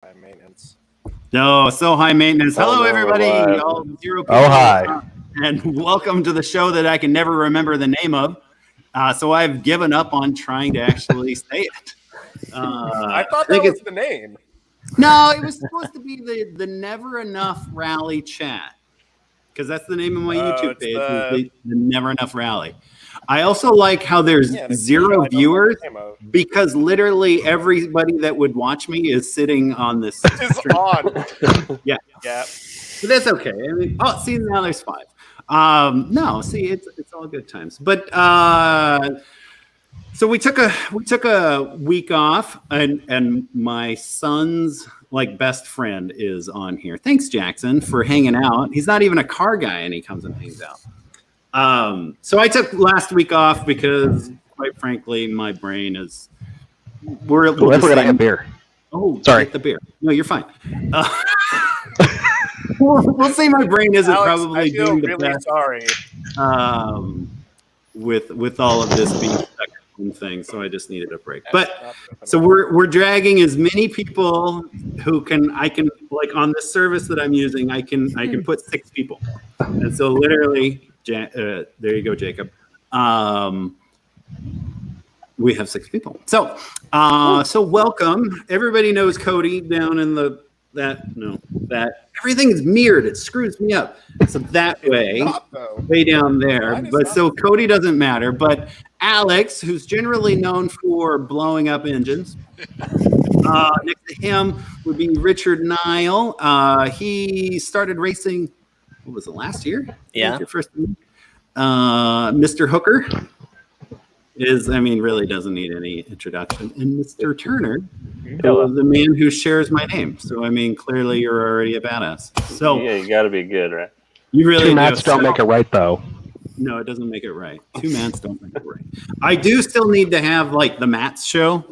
high maintenance. No, so high maintenance. Hello, no, everybody. All 0 people. Oh, hi. And welcome to the show that I can never remember the name of. So I've given up on trying to actually say it. I thought that was the name. No, it was supposed to be the Never Enough Rally Chat. Because that's the name of my YouTube page, the Never Enough Rally. I also like how there's zero viewers because literally everybody that would watch me is sitting on this. Is on. Yeah. But that's okay. I mean, see, now there's 5. No, see, it's all good times. But so we took a week off, and my son's best friend is on here. Thanks, Jackson, for hanging out. He's not even a car guy, and he comes and hangs out. So I took last week off because, quite frankly, my brain is. I forgot I have beer. Oh, sorry. Get the beer. No, you're fine. We'll say my brain isn't Alex, probably doing the really best. Sorry. With all of this being a thing, so I just needed a break. But so we're dragging as many people who I can on this service that I'm using. I can put 6 people, and so literally, there you go, Jacob. We have 6 people. So welcome. Everybody knows Cody down in that everything is mirrored. It screws me up. So that way down there. But so Cody doesn't matter. But Alex, who's generally known for blowing up engines, next to him would be Richard Nile. He started racing. What was it, last year? Yeah. Your first year? Mr. Hooker really doesn't need any introduction. And Mr. Turner, the man who shares my name. So, clearly you're already a badass. So yeah, you got to be good, right? You really 2 mats don't make it right, though. No, it doesn't make it right. 2 mats don't make it right. I do still need to have, the Mats show.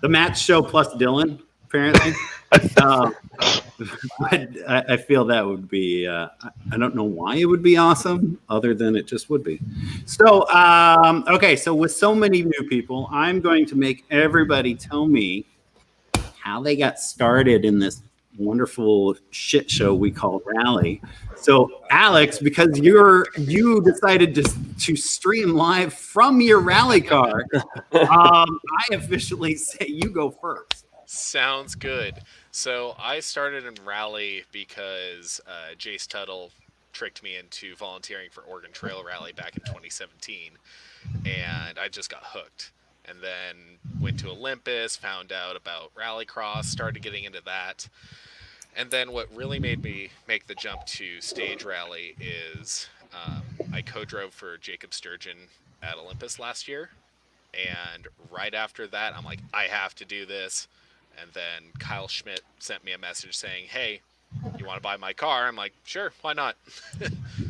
The Mats show plus Dylan, apparently. I feel that would be, I don't know why it would be awesome, other than it just would be. So, okay, so with so many new people, I'm going to make everybody tell me how they got started in this wonderful shit show we call Rally. So, Alex, because you decided to stream live from your rally car, I officially say you go first. Sounds good. So I started in Rally because Jace Tuttle tricked me into volunteering for Oregon Trail Rally back in 2017, and I just got hooked. And then went to Olympus, found out about Rallycross, started getting into that. And then what really made me make the jump to stage rally is I co-drove for Jacob Sturgeon at Olympus last year. And right after that, I'm like, I have to do this. And then Kyle Schmidt sent me a message saying, hey, you want to buy my car? I'm like, sure, why not?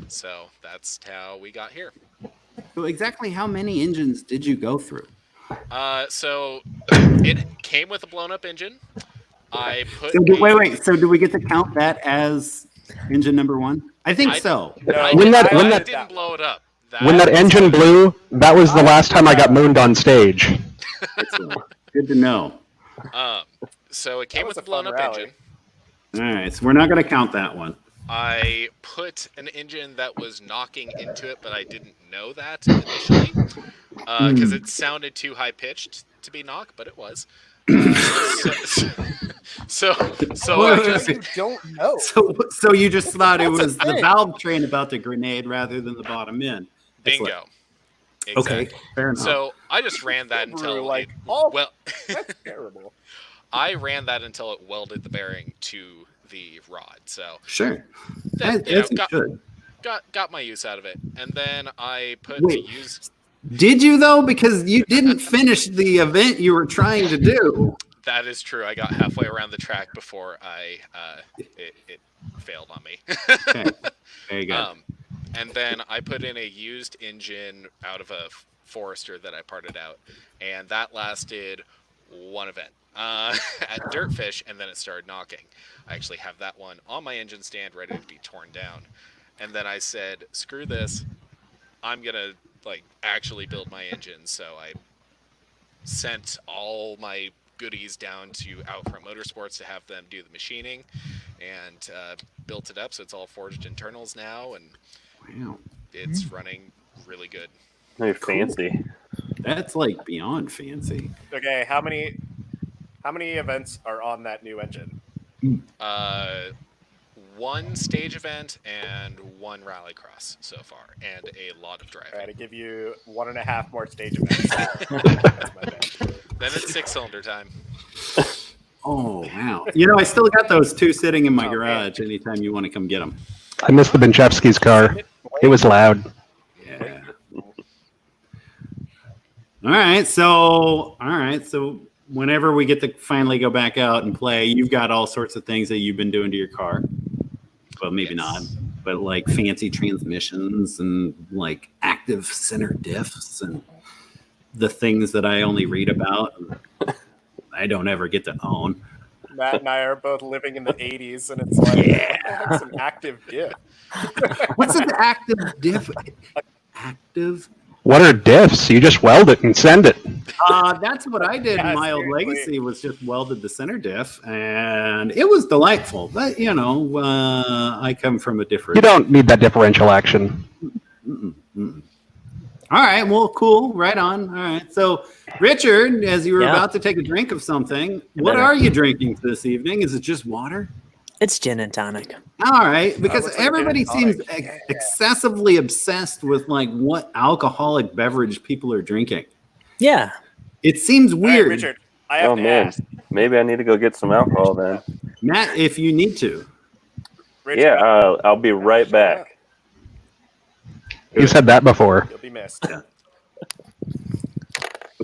So that's how we got here. So exactly how many engines did you go through? So it came with a blown-up engine. I put. Wait. So do we get to count that as engine number 1? I think so. No, I didn't blow it up. When that engine blew, that was the last time I got mooned on stage. Good to know. So it came with a blown-up engine. All right, so we're not going to count that one. I put an engine that was knocking into it, but I didn't know that initially because it sounded too high-pitched to be knock, but it was. So you don't know. So you just thought it was the valve train about to grenade rather than the bottom end. Bingo. Exactly. Okay, fair enough. So I just ran that until that's terrible. I ran that until it welded the bearing to the rod. So sure, got my use out of it, and then I put Did you though? Because you didn't finish the event you were trying to do. That is true. I got halfway around the track before it failed on me. Okay. There you go. And then I put in a used engine out of a Forester that I parted out, and that lasted 1 event at Dirtfish, and then it started knocking. I actually have that one on my engine stand ready to be torn down. And then I said, screw this. I'm going to actually build my engine. So I sent all my goodies down to Outfront Motorsports to have them do the machining, and built it up so it's all forged internals now, and Wow. it's running really good. Very fancy. That's like beyond fancy. Okay, how many events are on that new engine? One stage event and one rallycross so far, and a lot of driving. All right, I give you 1.5 more stage events. That's my bet. Then it's 6-cylinder time. Oh, wow. You know, I still got those 2 sitting in my Oh, garage anytime you want to come get them. I missed the Benchevsky's car. It was loud. Yeah. All right. So whenever we get to finally go back out and play, you've got all sorts of things that you've been doing to your car. Well, maybe not, but like fancy transmissions and like active center diffs and the things that I only read about. I don't ever get to own. Matt and I are both living in the 80s, and it's like, what the heck's an active diff? What's an active diff? Active? What are diffs? You just weld it and send it. That's what I did Yeah, in my old seriously. Legacy, was just welded the center diff, and it was delightful. But, you know, I come from a different... You don't need that differential action. All right, well, cool. Right on. All right. So, Richard, as you were Yeah. about to take a drink of something, what are you drinking this evening? Is it just water? It's gin and tonic. All right, because looks like everybody gin and seems tonic. excessively obsessed with like what alcoholic beverage people are drinking. Yeah. It seems All right, weird. Richard, I have Oh to man, ask. maybe I need to go get some alcohol then. Matt, if you need to. Richard, Yeah, I'll be right back. You said that before. You'll be missed. Okay.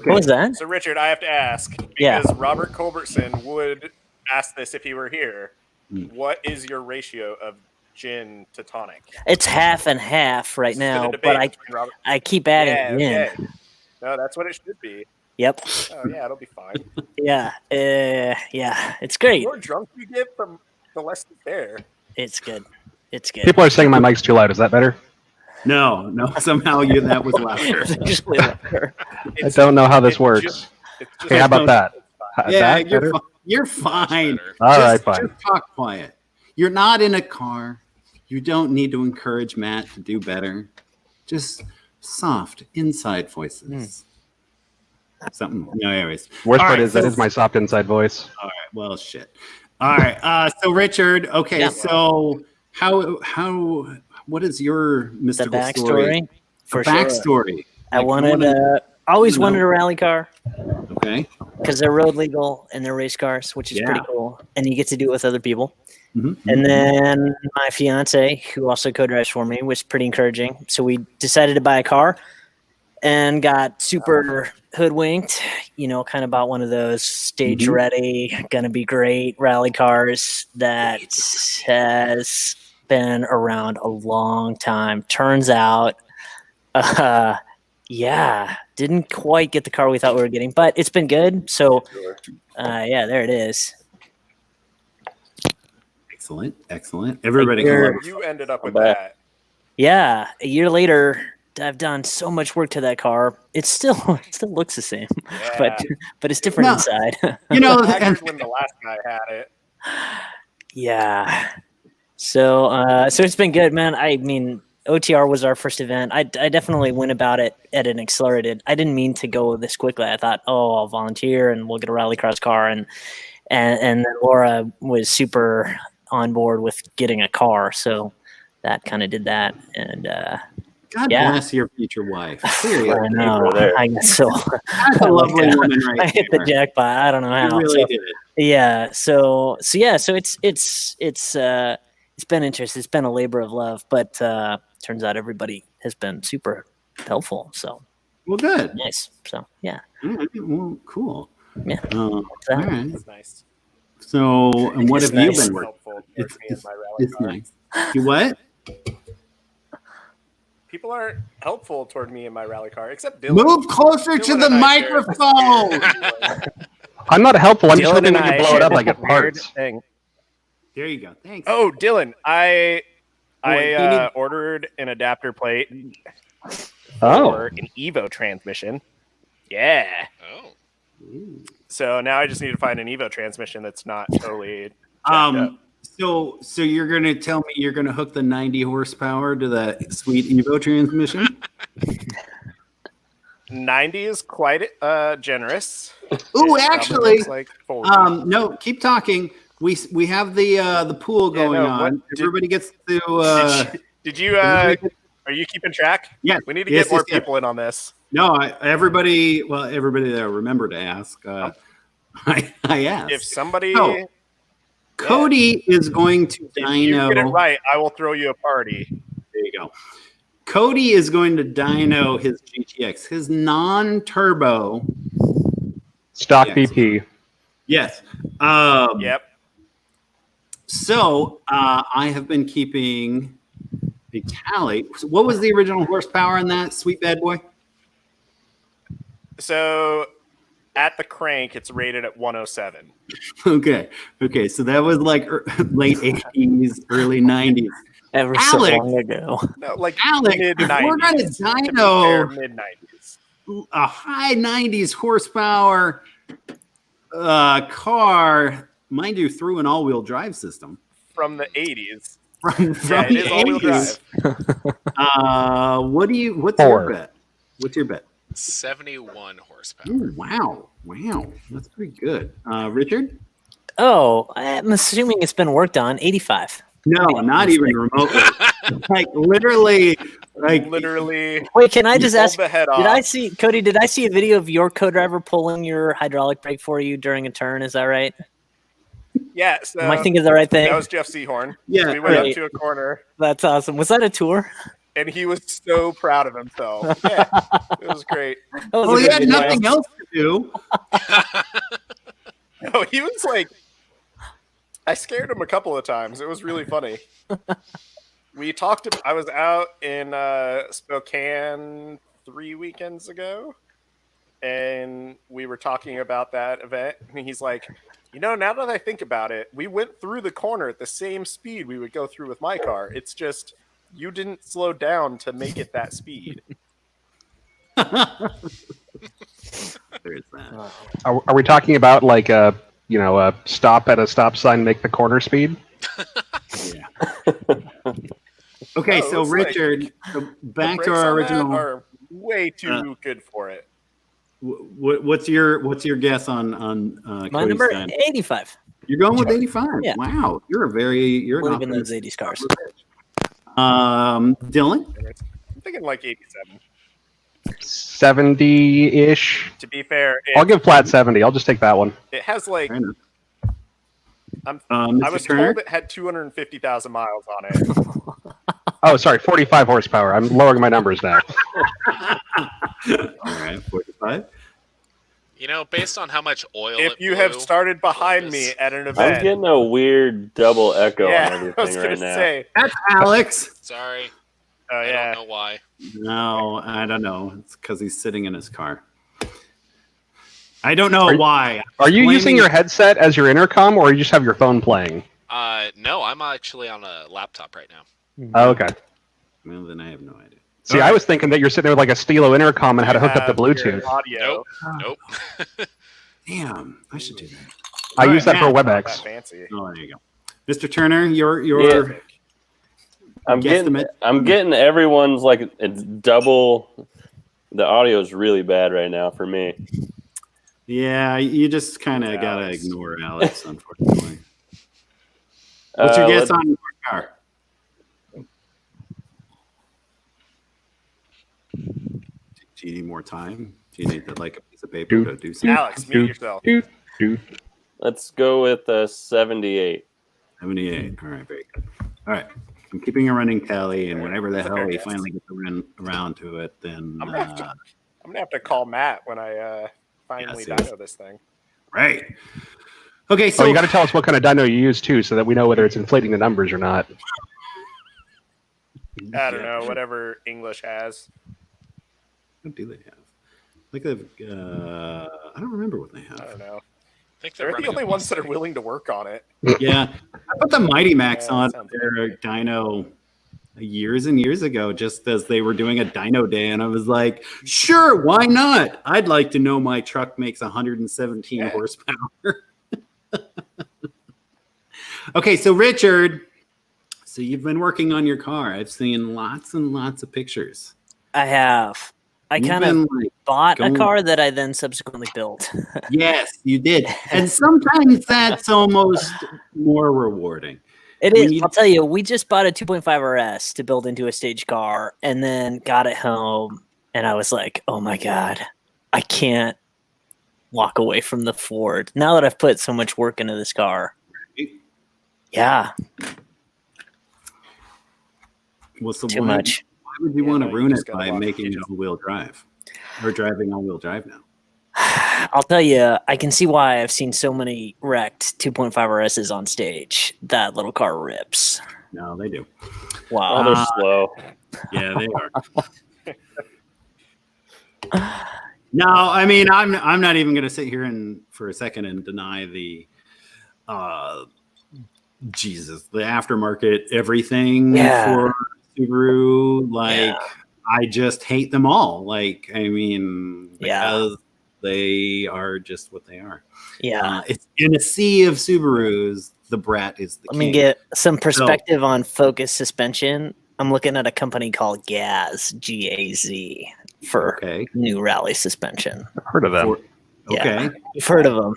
What was that? So, Richard, I have to ask, because Yeah. Robert Culbertson would ask this if he were here. What is your ratio of gin to tonic? It's half and half right This has been a now, debate but between Robert. I keep adding Yeah, gin. okay. No, that's what it should be. Yep. Oh, yeah, it'll be fine. Yeah. Yeah. It's great. The more drunk you get, the less is there. It's good. It's good. People are saying my mic's too loud. Is that better? No, somehow that was louder. Just leave it there. I don't know how this It's works. just- it's just Hey, how about that? Yeah, That you're, better? you're Much fine. better. All right, fine. Just talk quiet. You're not in a car. You don't need to encourage Matt to do better. Just soft inside voices. Something. No, anyways. Worst All part right, is that so- is my soft inside voice. All right. Well, shit. All right. So Richard. Okay. Yeah. So what is your The mystical story? backstory. For sure. Backstory. I Like, wanted always you wanted know. a rally car Okay. because they're road legal and they're race cars, which is pretty Yeah. cool. And you get to do it with other people. Mhm. And then my fiance, who also co-drives for me, was pretty encouraging. So we decided to buy a car and got super hoodwinked, kind of bought one of those stage ready, gonna be great rally cars that has been around a long time. Turns out, didn't quite get the car we thought we were getting, but it's been good. So, there it is. Excellent. Everybody can you're- love You ended up with back. that. Yeah, a year later, I've done so much work to that car. It still looks the same, Yeah. but it's different No. inside. You know, Haggard and when the last guy had it. Yeah. So it's been good, man. I mean, OTR was our first event. I definitely went about it at an accelerated. I didn't mean to go this quickly. I thought, I'll volunteer and we'll get a rallycross car, and then Laura was super on board with getting a car, so that kind of did that. And God Yeah. bless your future wife. Seriously. I know. Over there. I guess so. That's a lovely woman I right hit the there. jackpot. I don't know how. You really So- did. Yeah. So it's been interesting. It's been a labor of love, but turns out everybody has been super helpful. So Well, good. nice. So yeah. All right, well, cool. Yeah. All right. That's nice. So, and what It's have you nice. been working? Helpful towards It's, me and it's, my rally it's car. nice. You what? People aren't helpful toward me in my rally car, except Dylan. Move closer to Dylan the and I share this microphone. I'm not helpful. I'm just Dylan hoping and when you I blow it share up, I this get weird parts. thing. There you go. Thanks. Oh, Dylan, I Wait, you need- ordered an adapter plate Oh, for an Evo transmission. Yeah. Oh, Ooh. So now I just need to find an Evo transmission that's not totally jacked up. So you're gonna tell me you're gonna hook the 90 horsepower to that sweet Evo transmission? 90 is quite generous. Ooh, It actually, looks like 40. no, keep talking. We have the pool going on. Everybody gets to. Did you? Are you keeping track? Yes. We need to get more people in on this. No, everybody there. Remember to ask. I asked. If somebody. So, Cody is going to dyno. If you get it right, I will throw you a party. There you go. Cody is going to dyno his GTX, his non-turbo Stock GTX. BP. Yes. Yep. So I have been keeping a tally. What was the original horsepower in that sweet bad boy? So at the crank, it's rated at 107. Okay. So that was like late 80s, early 90s. Ever Alex, so long ago. No, like Alex, mid if we're 90s. gonna dyno Mid 90s. a high 90s horsepower car, mind you, through an all-wheel drive system From the 80s. from Yeah, it the is all-wheel 80s. drive. What's your bet? What's your bet? 71 horsepower. Ooh, wow, that's pretty good. Richard? Oh, I'm assuming it's been worked on. 85. No, not even remotely. Like literally. Wait, can I just ask? The head Did off. I see Cody? Did I see a video of your co-driver pulling your hydraulic brake for you during a turn? Is that right? Yeah. So Am I thinking of the right thing? that was Jeff Seahorn. Yeah, So we went right. up to a corner, That's awesome. Was that a tour? and he was so proud of himself. Yeah, it was great. That was Well, a he good had video. nothing else to do. No, he was like, I scared him a couple of times. It was really funny. We talked. I was out in Spokane 3 weekends ago, and we were talking about that event. And he's like, now that I think about it, we went through the corner at the same speed we would go through with my car. It's just you didn't slow down to make it that speed. There's that. Are we talking about like a stop at a stop sign, make the corner speed? Yeah. Okay, No, so it's like Richard, so back The to brakes our on that original. are way too good for it. What's your guess on My Cody's number time? 85. You're going with 85. Yeah. Wow, you're an Live in those optimist. 80s cars. Dylan. I'm thinking like 87. 70-ish. To be fair, I'll give flat 70. I'll just take that one. it has like Fair enough. I Mr. was Turner? told it had 250,000 miles on it. Oh, sorry, 45 horsepower. I'm lowering my numbers now. All right, 45. Based on how much oil If it you have blew, started behind me at an event, I'm getting a weird double echo on yeah, I was everything gonna right now. say, That's Alex. sorry, oh I yeah, don't know why. No, I don't know. It's because he's sitting in his car. I don't know why. Are you Blaming- using your headset as your intercom, or you just have your phone playing? No, I'm actually on a laptop right now. Oh, okay. Well, then I have no idea. See, I was thinking that you're sitting there with like a Stilo intercom and had it hooked up to have your Bluetooth. audio. Nope. Damn, I should do that. I All use right, that for Not that WebEx. fancy. Oh, there you go. Mr. Turner, your Yeah. I'm guesstimate. getting everyone's like it's double. The audio is really bad right now for me. Yeah, you just kind of gotta Alex. ignore Alex, unfortunately. What's your guess on your car? Do you need more time? Do you need like a piece of paper to do something? Alex, mute yourself. Let's go with 78. 78. All right, very good. All right. I'm keeping a running tally, and whenever the That's a hell fair we guess. finally get around to it, then I'm gonna have to call Matt when I finally Yes, dyno this thing. right. Okay, so So you got to tell us what kind of dyno you use too, so that we know whether it's inflating the numbers or not. I don't know, whatever English has. What do they have? Like they've, I don't remember what they I have. don't know. I think They're the running only a ones that are Mustang. willing to work on it. Yeah, I put the Mighty Max Yeah, on that sounds their dyno years and years ago, just as they were doing a dyno day, and I was like, sure, why not? I'd like to know my truck makes 117 horsepower. Okay, so Richard, so you've been working on your car. I've seen lots and lots of pictures. I have. I You've kind of been, like, bought a going- car that I then subsequently built. Yes, you did. And sometimes that's almost more rewarding. It When is. you- I'll tell you, we just bought a 2.5 RS to build into a stage car and then got it home. And I was like, oh my God, I can't walk away from the Ford. Now that I've put so much work into this car. Yeah, Well, so too why- much. Why would you Yeah, want to no, you ruin just it gotta by walk making it digital. all-wheel drive? Or driving all-wheel drive now? I'll tell you, I can see why I've seen so many wrecked 2.5 RSs on stage. That little car rips. No, they do. Wow. Oh, they're slow. Yeah, they are. No, I mean, I'm not even going to sit here and for a second and deny the the aftermarket everything Yeah. for Subaru. Like, Yeah. I just hate them all. Like, I mean, Yeah. because they are just what they are. Yeah. It's in a sea of Subarus. The Brat is the Let me king. get some perspective on Focus suspension. I'm looking at a company called Gaz, Gaz, for Okay. new rally suspension. I've heard of them. For- okay. Yeah. You've heard of them.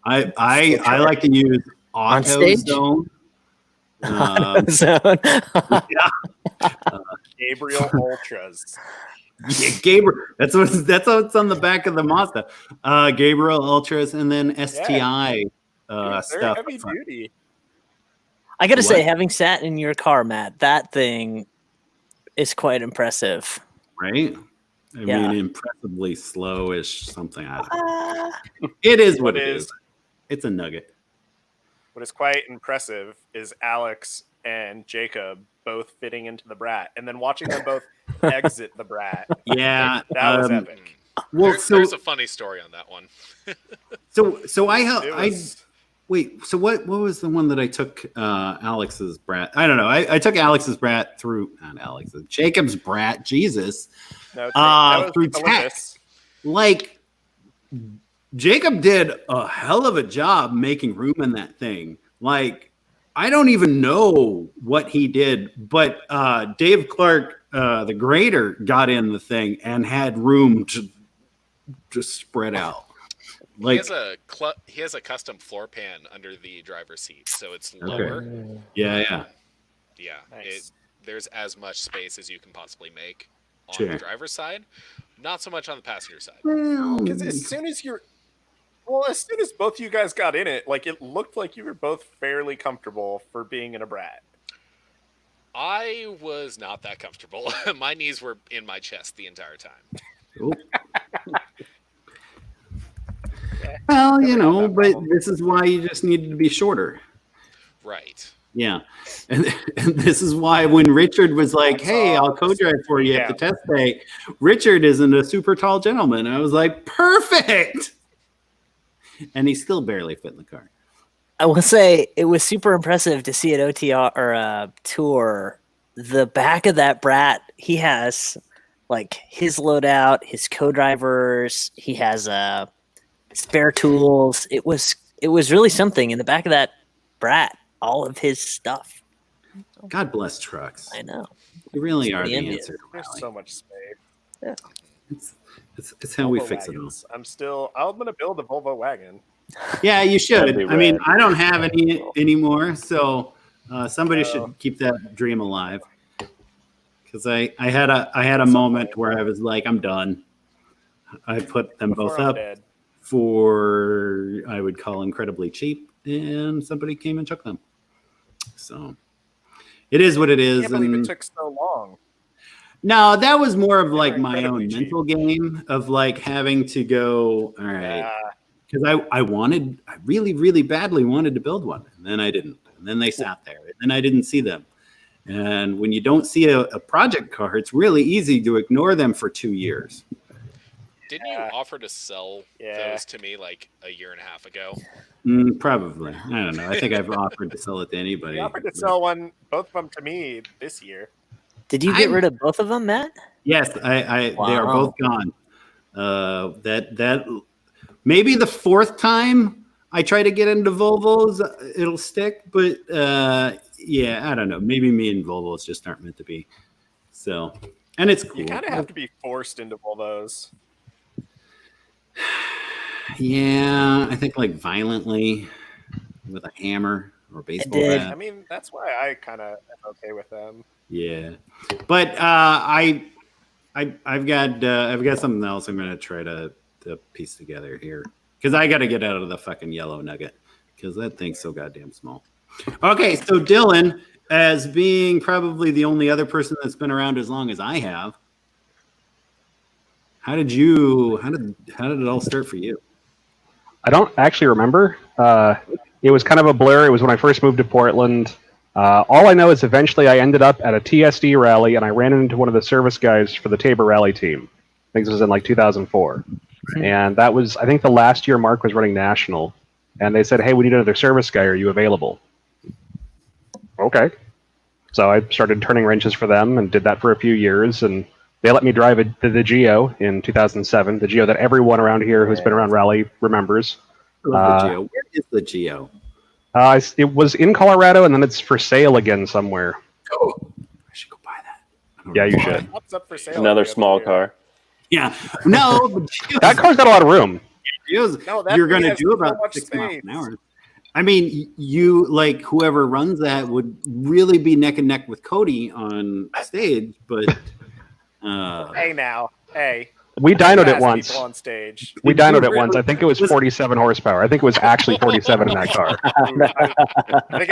I like to use On stage? AutoZone. Zone. Gabriel Ultras. Yeah, Gabriel. That's what's on the back of the Mazda. Gabriel Ultras, and then STI They're stuff. heavy duty. I gotta say, What? having sat in your car, Matt, that thing is quite impressive. Right? I Yeah. mean, impressively slowish something. I don't know. It is what it is. It's a nugget. What is quite impressive is Alex and Jacob both fitting into the Brat, and then watching them both exit the Brat. Yeah. That was epic. Well, There's a funny story on that one. so I It was, wait. So what was the one that I took Alex's Brat? I don't know. I took Alex's Brat through not Alex's Jacob's Brat. Jesus. no, that was Through with tech. Olympus. Like Jacob did a hell of a job making room in that thing. Like, I don't even know what he did, but Dave Clark, the grader, got in the thing and had room to just spread out. Like, He has a custom floor pan under the driver's seat, so it's lower. yeah. Yeah, Nice. there's as much space as you can possibly make on Sure. the driver's side. Not so much on the passenger side. Because as soon as both you guys got in it, like it looked like you were both fairly comfortable for being in a Brat. I was not that comfortable. My knees were in my chest the entire time. Oh. Well, Never had that but problem. this is why you just needed to be shorter. Right. Yeah. And this is why when Richard was like, That's hey, I'll all. co-drive for you at the Yeah. test day, Richard isn't a super tall gentleman. I was like, perfect. And he still barely fit in the car. I will say it was super impressive to see at OTR or tour the back of that Brat. He has like his loadout, his co-drivers. He has spare tools. It was really something in the back of that Brat. All of his stuff. God bless trucks. I know. They really It's are pretty the envious. answer to There's rally. so much space. It's how we Volvo fix it all. wagons. I'm gonna build a Volvo wagon. Yeah, you should. That'd be I mean, rad. I don't have any anymore, so somebody No. should keep that dream alive. Because I had a moment where I was like, I'm done. I put them Before both I'm up dead. for I would call incredibly cheap, and somebody came and took them. So it is what it I is. can't believe and- it took so long. No, that was more of They like were my own incredibly cheap. mental game of like having to go, all right. Because I really, really badly wanted to build one. And then I didn't. And then they sat there. And then I didn't see them. And when you don't see a project car, it's really easy to ignore them for 2 years. Didn't you offer to sell Yeah. those to me like a year and a half ago? Probably. I don't know. I think I've offered to sell it to anybody. He offered to sell both of them to me this year. Did you get rid of both of them, Matt? Yes, they are Wow. both gone. That maybe the fourth time I try to get into Volvos, it'll stick. But yeah, I don't know. Maybe me and Volvos just aren't meant to be. So, and it's cool. You kind of have to be forced into Volvos. Yeah, I think like violently with a hammer or baseball did. bat. I mean, that's why I kind of am okay with them. Yeah, but I've got something else I'm gonna try to piece together here because I got to get out of the fucking yellow nugget because that thing's so goddamn small. Okay, so Dylan, as being probably the only other person that's been around as long as I have, how did it all start for you? I don't actually remember. It was kind of a blur. It was when I first moved to Portland. All I know is eventually I ended up at a TSD rally and I ran into one of the service guys for the Tabor rally team. I think this was in like 2004. And that was, I think, the last year Mark was running national. And they said, hey, we need another service guy. Are you available? Okay. So I started turning wrenches for them and did that for a few years. And they let me drive the Geo in 2007, the Geo that everyone around here who's been around rally remembers. The Geo. Where is the Geo? It was in Colorado, and then it's for sale again somewhere. Oh, I should go buy that. Yeah, you should. What's up for sale? Another small car. Yeah, no, but That car's got a lot of room. Geo's, No, that you're thing going to has do so about much 6 miles space. an hour. I mean, you like whoever runs that would really be neck and neck with Cody on stage, but Hey now, hey. We dynoed it Fast once. people on stage. We Did you dynoed it once. really? I think it was 47 horsepower. I think it was actually 47 in that car. I think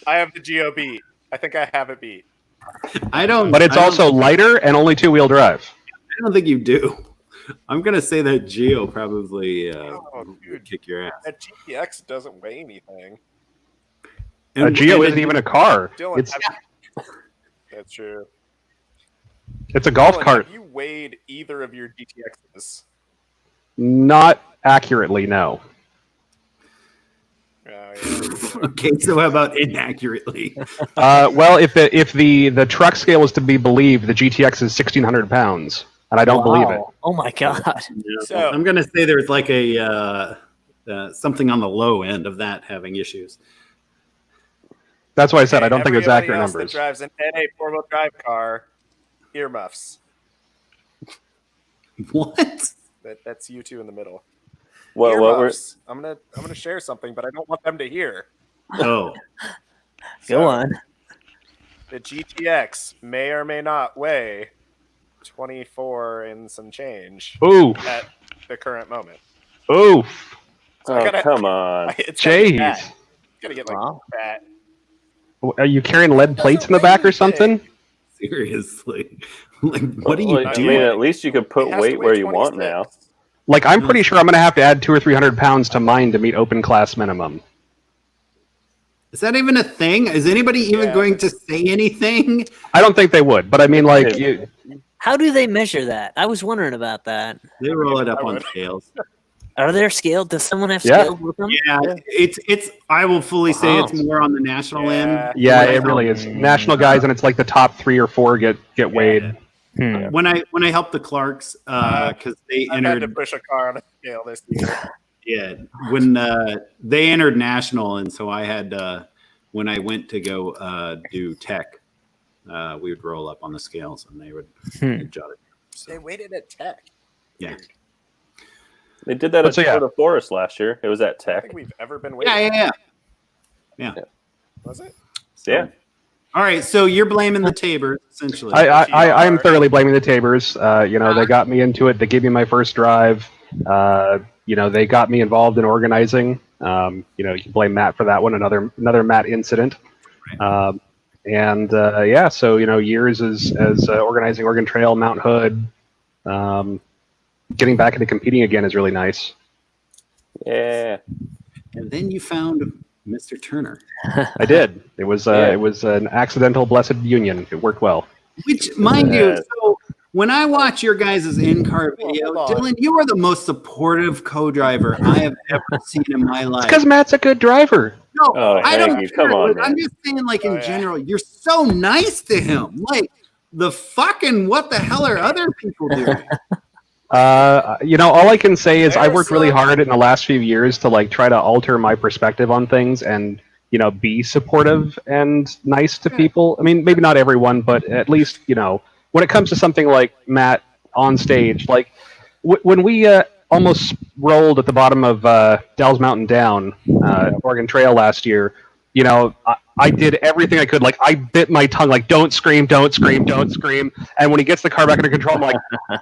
I have the Geo beat. I think I have it beat. I don't. But it's I don't- also lighter and only two-wheel drive. I don't think you do. I'm gonna say that Geo probably dude. would kick your ass. That GTX doesn't weigh anything. A Geo isn't even a car. Dylan, It's that's true. a golf Dylan, cart. Have you weighed either of your GTXs? Not accurately, no. Oh, yeah. Okay, so how about inaccurately? Well, if the truck scale is to be believed, the GTX is 1,600 pounds, and I don't believe it. Wow. Oh my god. So- I'm gonna say there's like a something on the low end of that having issues. That's why I said I don't think it's Everybody accurate else that numbers. drives an NA 4-wheel drive car, earmuffs. What? That's you two in the middle. What we're Earmuffs. I'm gonna share something, but I don't want them to hear. Oh, Go on. The GTX may or may not weigh 24 and some change Ooh, at the current moment. ooh, So I gotta- come on. It's gotta get jeez. fat. It's gotta get like Wow. fat. Are you carrying lead plates in the back or something? seriously? Like, what are you Well, I doing? mean, at least you could put It has to weight weigh where you want 26. now. Like, I'm pretty sure I'm going to have to add 200 or 300 pounds to mine to meet open class minimum. Is that even a thing? Is anybody even Yeah, going to say anything? I don't think they would, but I mean, like, you, How do they measure that? I was wondering about that. They roll it up I on would. scales. Are there scales? Does someone have Yeah. scales with them? Yeah, it's. I will fully say Wow. it's more on the national Yeah. end. yeah, When I it really help- is. National guys, and it's like the top 3 or 4 get weighed. Hmm. When I helped the Clarks, because they I've had to entered. push a car on a scale this year. Yeah, when they entered national, and so I had when I went to go do tech, we would roll up on the scales, and they would jot it. They So, waited at Tech. yeah, They did that at So, yeah. Florida Forest last year. It was at I Tech. think we've ever been waiting. yeah. Was it? Yeah. All right, so you're blaming the Tabors essentially. I am thoroughly blaming the Tabors. You know, they got me into it. They gave me my first drive. You know, they got me involved in organizing. You know, you can blame Matt for that one. Another Matt incident. Yeah, so you know, years as organizing Oregon Trail, Mount Hood. Getting back into competing again is really nice. Yeah. And then you found Mr. Turner, I did. It was Yeah. it was an accidental blessed union. It worked well. which, mind you, Yeah. so when I watch your guys' in-car video, Hold on. Dylan, you are the most supportive co-driver I have ever seen in my life. It's because Matt's a good driver. No, Oh, I don't thank you. care. Come on, I'm man. just saying, like, in Oh, yeah. general, you're so nice to him. Like, the fucking what the hell are other people doing? All I can say is I There's worked really some- hard in the last few years to like try to alter my perspective on things and be supportive and nice to people. I mean, maybe not everyone, but at least when it comes to something like Matt on stage, like when we almost rolled at the bottom of Dell's Mountain Down, Oregon Trail last year. I did everything I could. Like, I bit my tongue, like, don't scream, don't scream, don't scream. And when he gets the car back under control, I'm like,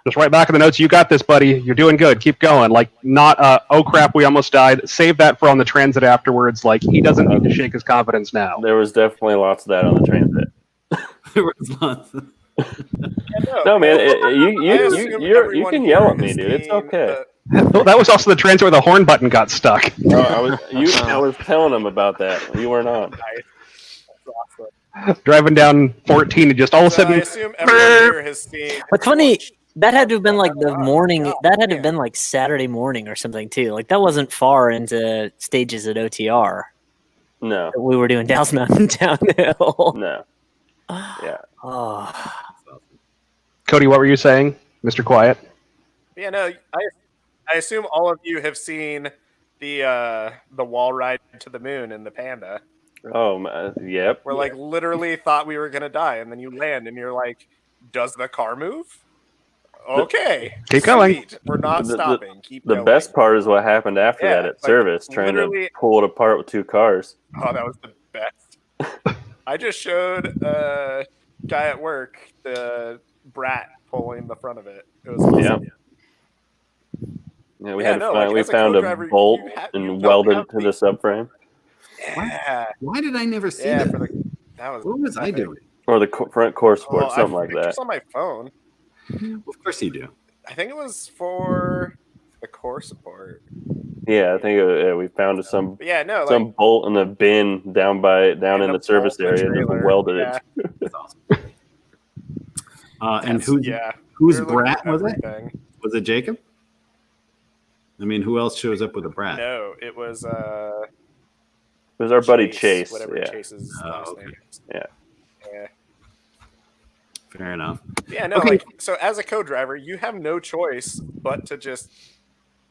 just right back in the notes, you got this, buddy. You're doing good. Keep going. Like, not, oh crap, we almost died. Save that for on the transit afterwards. Like, he doesn't need to shake his confidence now. There was definitely lots of that on the transit. There was lots of... No, man, I assume you everyone can here yell at me, has dude. It's seen okay. Oh, that was also the transit where the horn button got stuck. I was telling him about that. You weren't on. Driving down 14 and just all of a So I sudden, assume everyone here has seen. What's funny, that had to have been like the Oh, morning. God, That had to man. have been like Saturday morning or something too. Like that wasn't far into stages at OTR. No, We were doing Dallas Mountain downhill. no. Yeah. Oh, Cody, what were you saying, Mr. Quiet? Yeah, no, I assume all of you have seen the wall ride to the moon in the Panda. Oh, yep. Where like literally thought we were gonna die, and then you land, and you're like, "Does the car move?" Okay, Keep going. sweet. We're not stopping. Keep The going. best part is what happened after Yeah, that at like, service, trying to literally- pull it apart with two cars. Oh, that was the best. I just showed a guy at work the brat pulling the front of it. It was awesome. Yeah. Yeah, we Yeah, no, like, we as a found a co-driver, bolt you and don't welded have it to the- the subframe, Yeah, Why did I never see yeah. that? That was What was I epic. doing? or the front core support, Oh, I something have like pictures that. on my phone. Of course you do. I think it was for the core support. Yeah, I think we found some But yeah, no, like some bolt in a bin down in the service bolt in the area, just trailer. welded Yeah, it. That's awesome. And that's- whose yeah, whose we were looking brat at was it? everything. Was it Jacob? I mean, who else shows up with a brat? No, it was It was our buddy Chase. whatever Yeah. Chase's Oh, last okay. name is. Yeah. Yeah. Fair enough. Yeah, no, Okay. like so as a co-driver, you have no choice but to just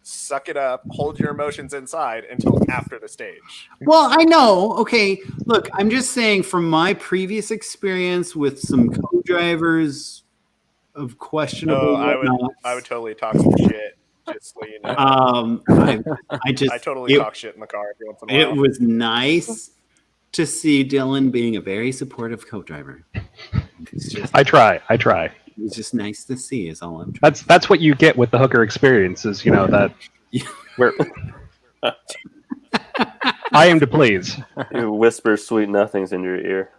suck it up, hold your emotions inside until after the stage. Well, I know. Okay, look, I'm just saying from my previous experience with some co-drivers of questionable Oh, I whatnots, would totally talk some shit, just so you know. I just I totally it, talk shit in the car every once in a while. it was nice to see Dylan being a very supportive co-driver. It's just, I try. it's just nice to see. Is all I'm trying. That's what you get with the hooker experience. Is that where I aim to please. You whisper sweet nothings in your ear.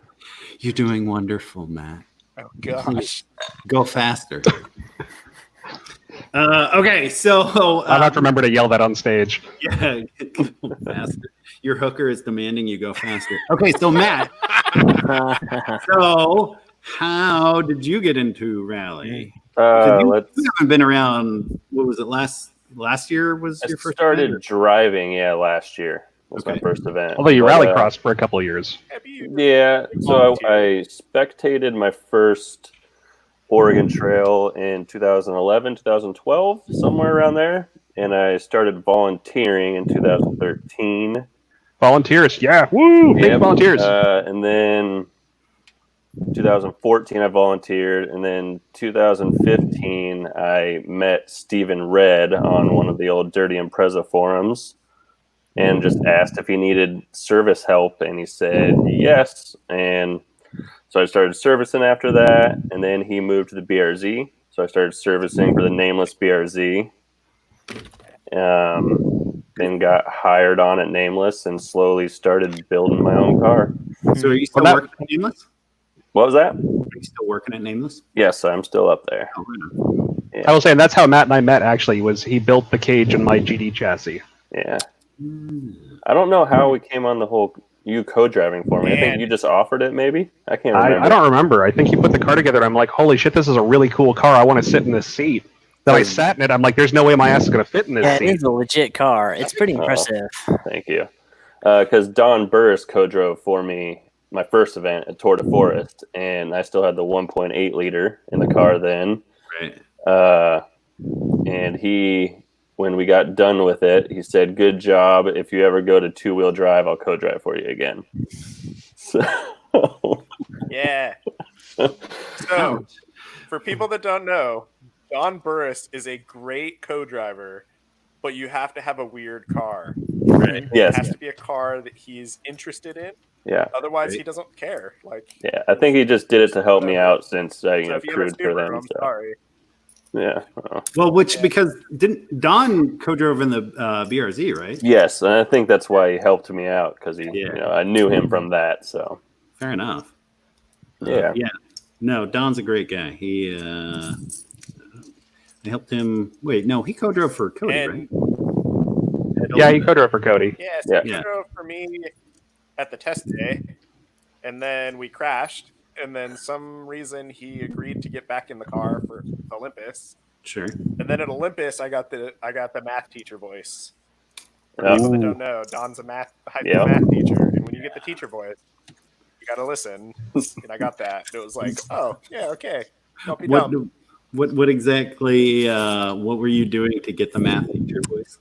You're doing wonderful, Matt. Oh gosh. Go faster. Okay, so I'll have to remember to yell that on stage. yeah, go faster. Your hooker is demanding you go faster. Okay, so Matt, so how did you get into rally? 'Cause you haven't been around. What was it last year? Was I your first started event, driving, last year was my Okay. first event. Although you But, rally crossed for a couple of years. Yeah, so I spectated my first Oregon Trail in 2011, 2012, somewhere around there, and I started volunteering in 2013. Volunteers, yeah, woo! Big Yep. volunteers. And then 2014, I volunteered, and then 2015, I met Stephen Red on one of the old Dirty Impreza forums, and just asked if he needed service help, and he said yes, and so I started servicing after that, and then he moved to the BRZ, so I started servicing for the nameless BRZ. Then got hired on at Nameless and slowly started building my own car. So are you still Well, that- working at Nameless? What was that? Are you still working at Nameless? Yes, I'm still up there. Oh, right on. I was saying that's how Matt and I met. Actually, was he built the cage in my GD chassis? Yeah. Hmm. I don't know how we came on the whole you co-driving for me. I think Man. you just offered it, maybe. I can't remember. I don't remember. I think he put the car together. I'm like, holy shit, this is a really cool car. I want to sit in this seat. Then I sat in it. I'm like, there's no way my ass is going to fit in this yeah, it seat. is a legit car. It's pretty Oh. impressive. Thank you. Because Don Burris co-drove for me my first event at Tour de Forest, and I still had the 1.8 liter in the car then. Right. And he, when we got done with it, he said, "Good job. If you ever go to 2-wheel drive, I'll co-drive for you again." So, Yeah. So, for people that don't know, Don Burris is a great co-driver, but you have to have a weird car. Right. It Yes. has to be a car that he's interested in. Yeah. Otherwise, Right. he doesn't care. Like, Yeah. I think he just did it to help me Whatever. out since I so if you have a crewed for Subaru, them. I'm So. sorry. Yeah. Well, which Yeah. because didn't Don co-drove in the BRZ, right? Yes, and I think that's why he helped me out because he, Yeah. I knew him from that. So Fair enough. Yeah. Yeah. No, Don's a great guy. He I helped him. Wait, no, he co-drove for Cody, And- right? Yeah, he co-drove for Cody. Yeah, so Yeah. he drove for me at the test day, and then we crashed, and then some reason he agreed to get back in the car for Olympus, Sure. and then at Olympus I got the math teacher voice. For Yeah. people that don't know, Don's a high school Yeah. math teacher, and when you get the teacher voice, you gotta listen. And I got that. And it was like, oh yeah, okay, don't be dumb. What exactly? What were you doing to get the math teacher voice?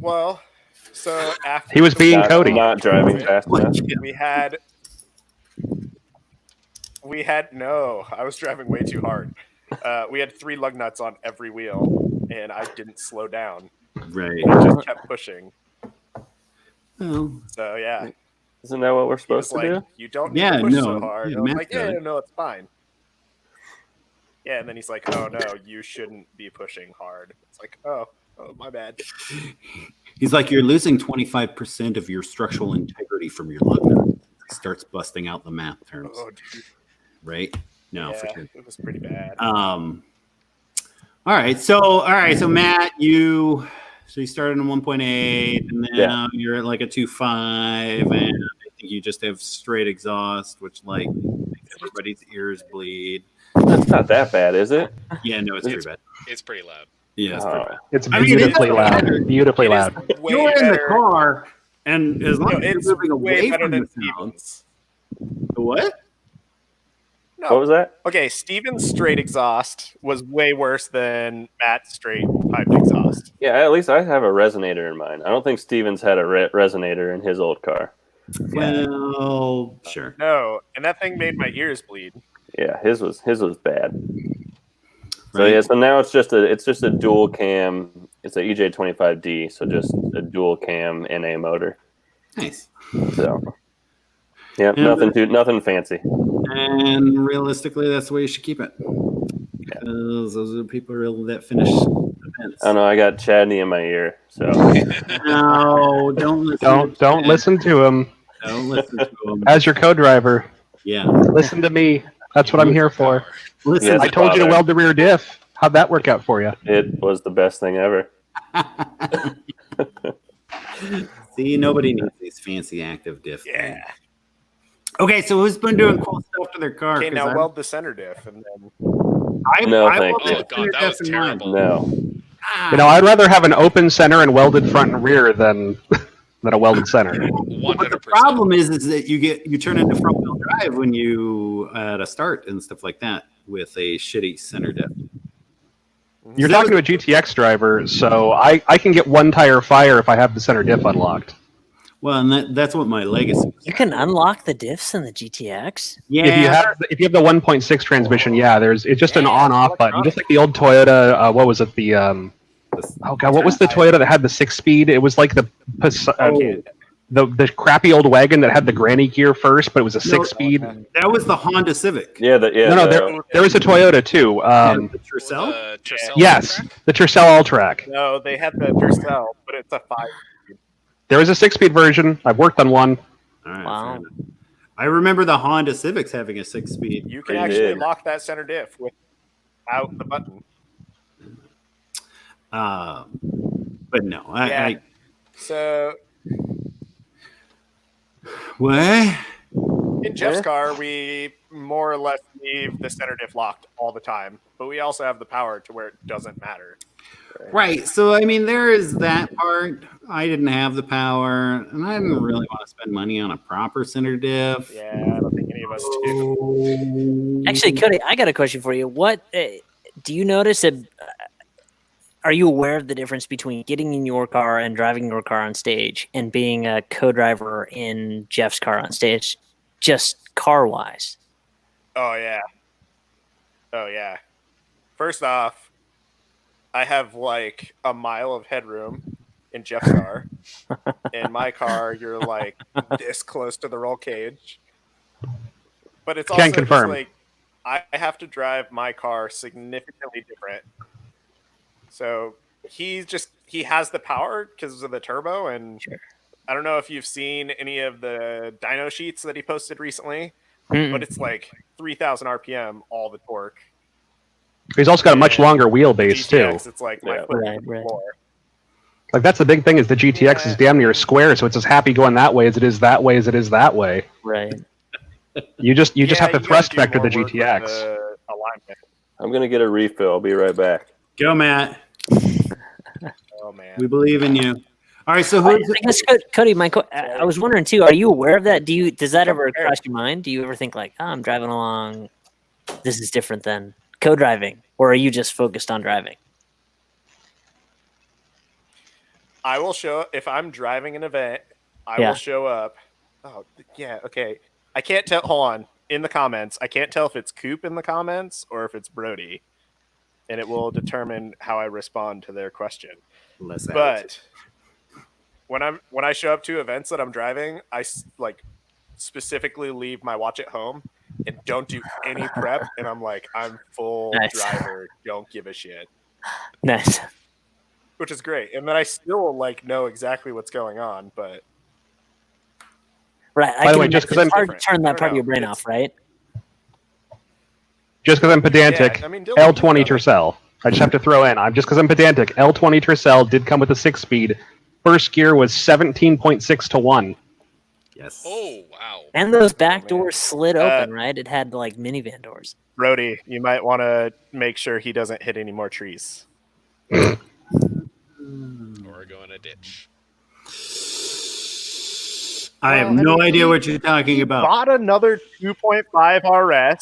Well, so after He was being Cody. not driving fast enough. we had no, I was driving way too hard. We had 3 lug nuts on every wheel, and I didn't slow down. Right. I just kept pushing. Well, So yeah, Isn't that what we're he supposed was to like, do? "You don't need Yeah, to push no, so hard." yeah, And I was Matt like, got "Yeah, it. no, it's fine." Yeah, and then he's like, "Oh no, you shouldn't be pushing hard." It's like, "Oh, my bad." he's like, you're losing 25% of your structural integrity from your lug nut. He starts busting out the math terms, Oh, dude. right? No, for Yeah, sure. it was pretty bad. All right. So Matt, you started in 1.8, and then Yeah. you're at like a 2.5, and I think you just have straight exhaust, which like makes everybody's ears bleed. That's not that bad, is it? Yeah, no, it's pretty bad. It's pretty loud. Yeah, it's pretty Oh. bad. It's I mean, it beautifully is loud. better. Beautifully It is loud. way You're in the better. car, and as long No, as it's you're moving way away better from than the sound. Stevens. The what? No, What was that? okay, Steven's straight exhaust was way worse than Matt's straight piped exhaust. Yeah, at least I have a resonator in mine. I don't think Stevens had a resonator in his old car. Well, sure. No, and that thing made my ears bleed. Yeah, his was bad. So Right. yeah, so now it's just a dual cam. It's a EJ25D, so just a dual cam NA motor. Nice. So yeah, Yeah, nothing fancy. And realistically, that's the way you should keep it. Because those are the people that finish events. I don't know. I got Chadney in my ear, so No, don't listen. Don't listen to him. Don't listen to them. As your co-driver, Yeah. listen to me. That's what I'm here for. Listen. Yes. I told you to weld the rear diff. How'd that work out for you? it was the best thing ever. See, nobody needs these fancy active diff things. Yeah. Okay, so who's been doing cool stuff to their car? Okay, 'Cause now I- weld the center diff, and then No, thank welded you. Oh the god, center that diff was in mine. terrible. No, Ah, You know, I'd rather have an open center and welded front and rear than a welded center. 100%. but the problem is that you turn into front wheel drive when you at a start and stuff like that with a shitty center diff. You're talking to a GTX driver, so I can get one tire fire if I have the center diff unlocked. Well, and that's what my legacy is. You can unlock the diffs in the GTX. Yeah, If you have the 1.6 transmission, yeah, it's just an Yeah, on-off it's button, just like the old Toyota. What was it? What was the Toyota that had the 6-speed? It was like the crappy old wagon that had the granny gear first, but it was a 6-speed. that was the Honda Civic. yeah, There was a Toyota too. And the Tercel? The Tercel Yes, track? the Tercel All-Track. no, they had the Tercel, but it's a 5. There was a 6-speed version. I've worked on one. All right, Wow. fair enough. I remember the Honda Civics having a 6-speed. You can They actually did. lock that center diff without the button. But no, Yeah. I So what? in Jeff's car, we more or less leave the center diff locked all the time, but we also have the power to where it doesn't matter. Right. So, I mean, there is that part. I didn't have the power, and I didn't really want to spend money on a proper center diff. Yeah, I don't think any of us do. Actually, Cody, I got a question for you. What do you notice that? Are you aware of the difference between getting in your car and driving your car on stage and being a co-driver in Jeff's car on stage, just car-wise? Oh yeah. Oh yeah. First off, I have like a mile of headroom in Jeff's car. In my car, you're like this close to the roll cage. But it's also Can confirm. just like I have to drive my car significantly different. So he has the power because of the turbo, and I don't know if you've seen any of the dyno sheets that he posted recently, but it's like 3,000 RPM all the torque. He's also got a much And longer wheelbase GTX, too. it's like my Yeah. foot Right, on the right. floor. Like that's the big thing is the GTX is damn near square, so it's as happy going that way as it is that way as it is that way. Right. You just have the you gotta thrust do vector more the work with GTX. the alignment. I'm gonna get a refill. I'll be right back. Go, Matt. Oh man. We believe in you. All right. So I who's guess, Cody, I was wondering too. Are you aware of that? Does that ever cross your mind? Do you ever think like, oh, I'm driving along, this is different than co-driving, or are you just focused on driving? I will show if I'm driving an event. I Yeah. will show up. Oh yeah, okay. I can't tell. Hold on. In the comments, I can't tell if it's Coop in the comments or if it's Brody, and it will determine how I respond to their question. But when I show up to events that I'm driving, I like specifically leave my watch at home and don't do any prep, and I'm like, I'm full Nice. driver. Don't give a shit. Nice. Which is great. And then I still like know exactly what's going on, but Right. By the way, can just imagine 'cause it's hard to different. turn I that don't part of know. your brain It's- off, right? Just because I'm pedantic, Yeah, I mean, Dylan, L20 you've done it. Tercel. I just have to throw in. I'm just because I'm pedantic. L20 Tercel did come with a 6-speed. First gear was 17.6 to 1. yes? Oh wow. And those back man. doors slid open, right? It had like minivan doors. Brody, you might want to make sure he doesn't hit any more trees. Or go in a ditch. I have Well, I no mean, idea he- what you're talking about. Bought another 2.5 RS.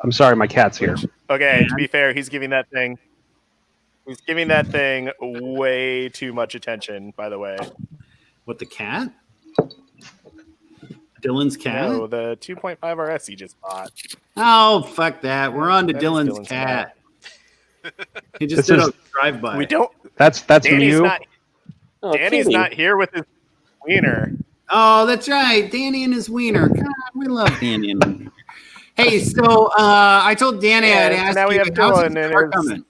I'm sorry, my cat's here. Okay, to be fair, he's giving that thing way too much attention, by the way. What, the cat? Dylan's cat? No, the 2.5 RS he just bought. Oh, fuck that. We're on to That is Dylan's Dylan's cat. He just This did is- a drive-by. We don't. That's Danny's Mew. not. Oh, Danny's kitty. not here with his wiener. Oh, that's right. Danny and his wiener. God, we love Danny and wiener. Hey, so I told Danny Yeah, I'd so ask now we you, have how's Dylan his and car his- coming?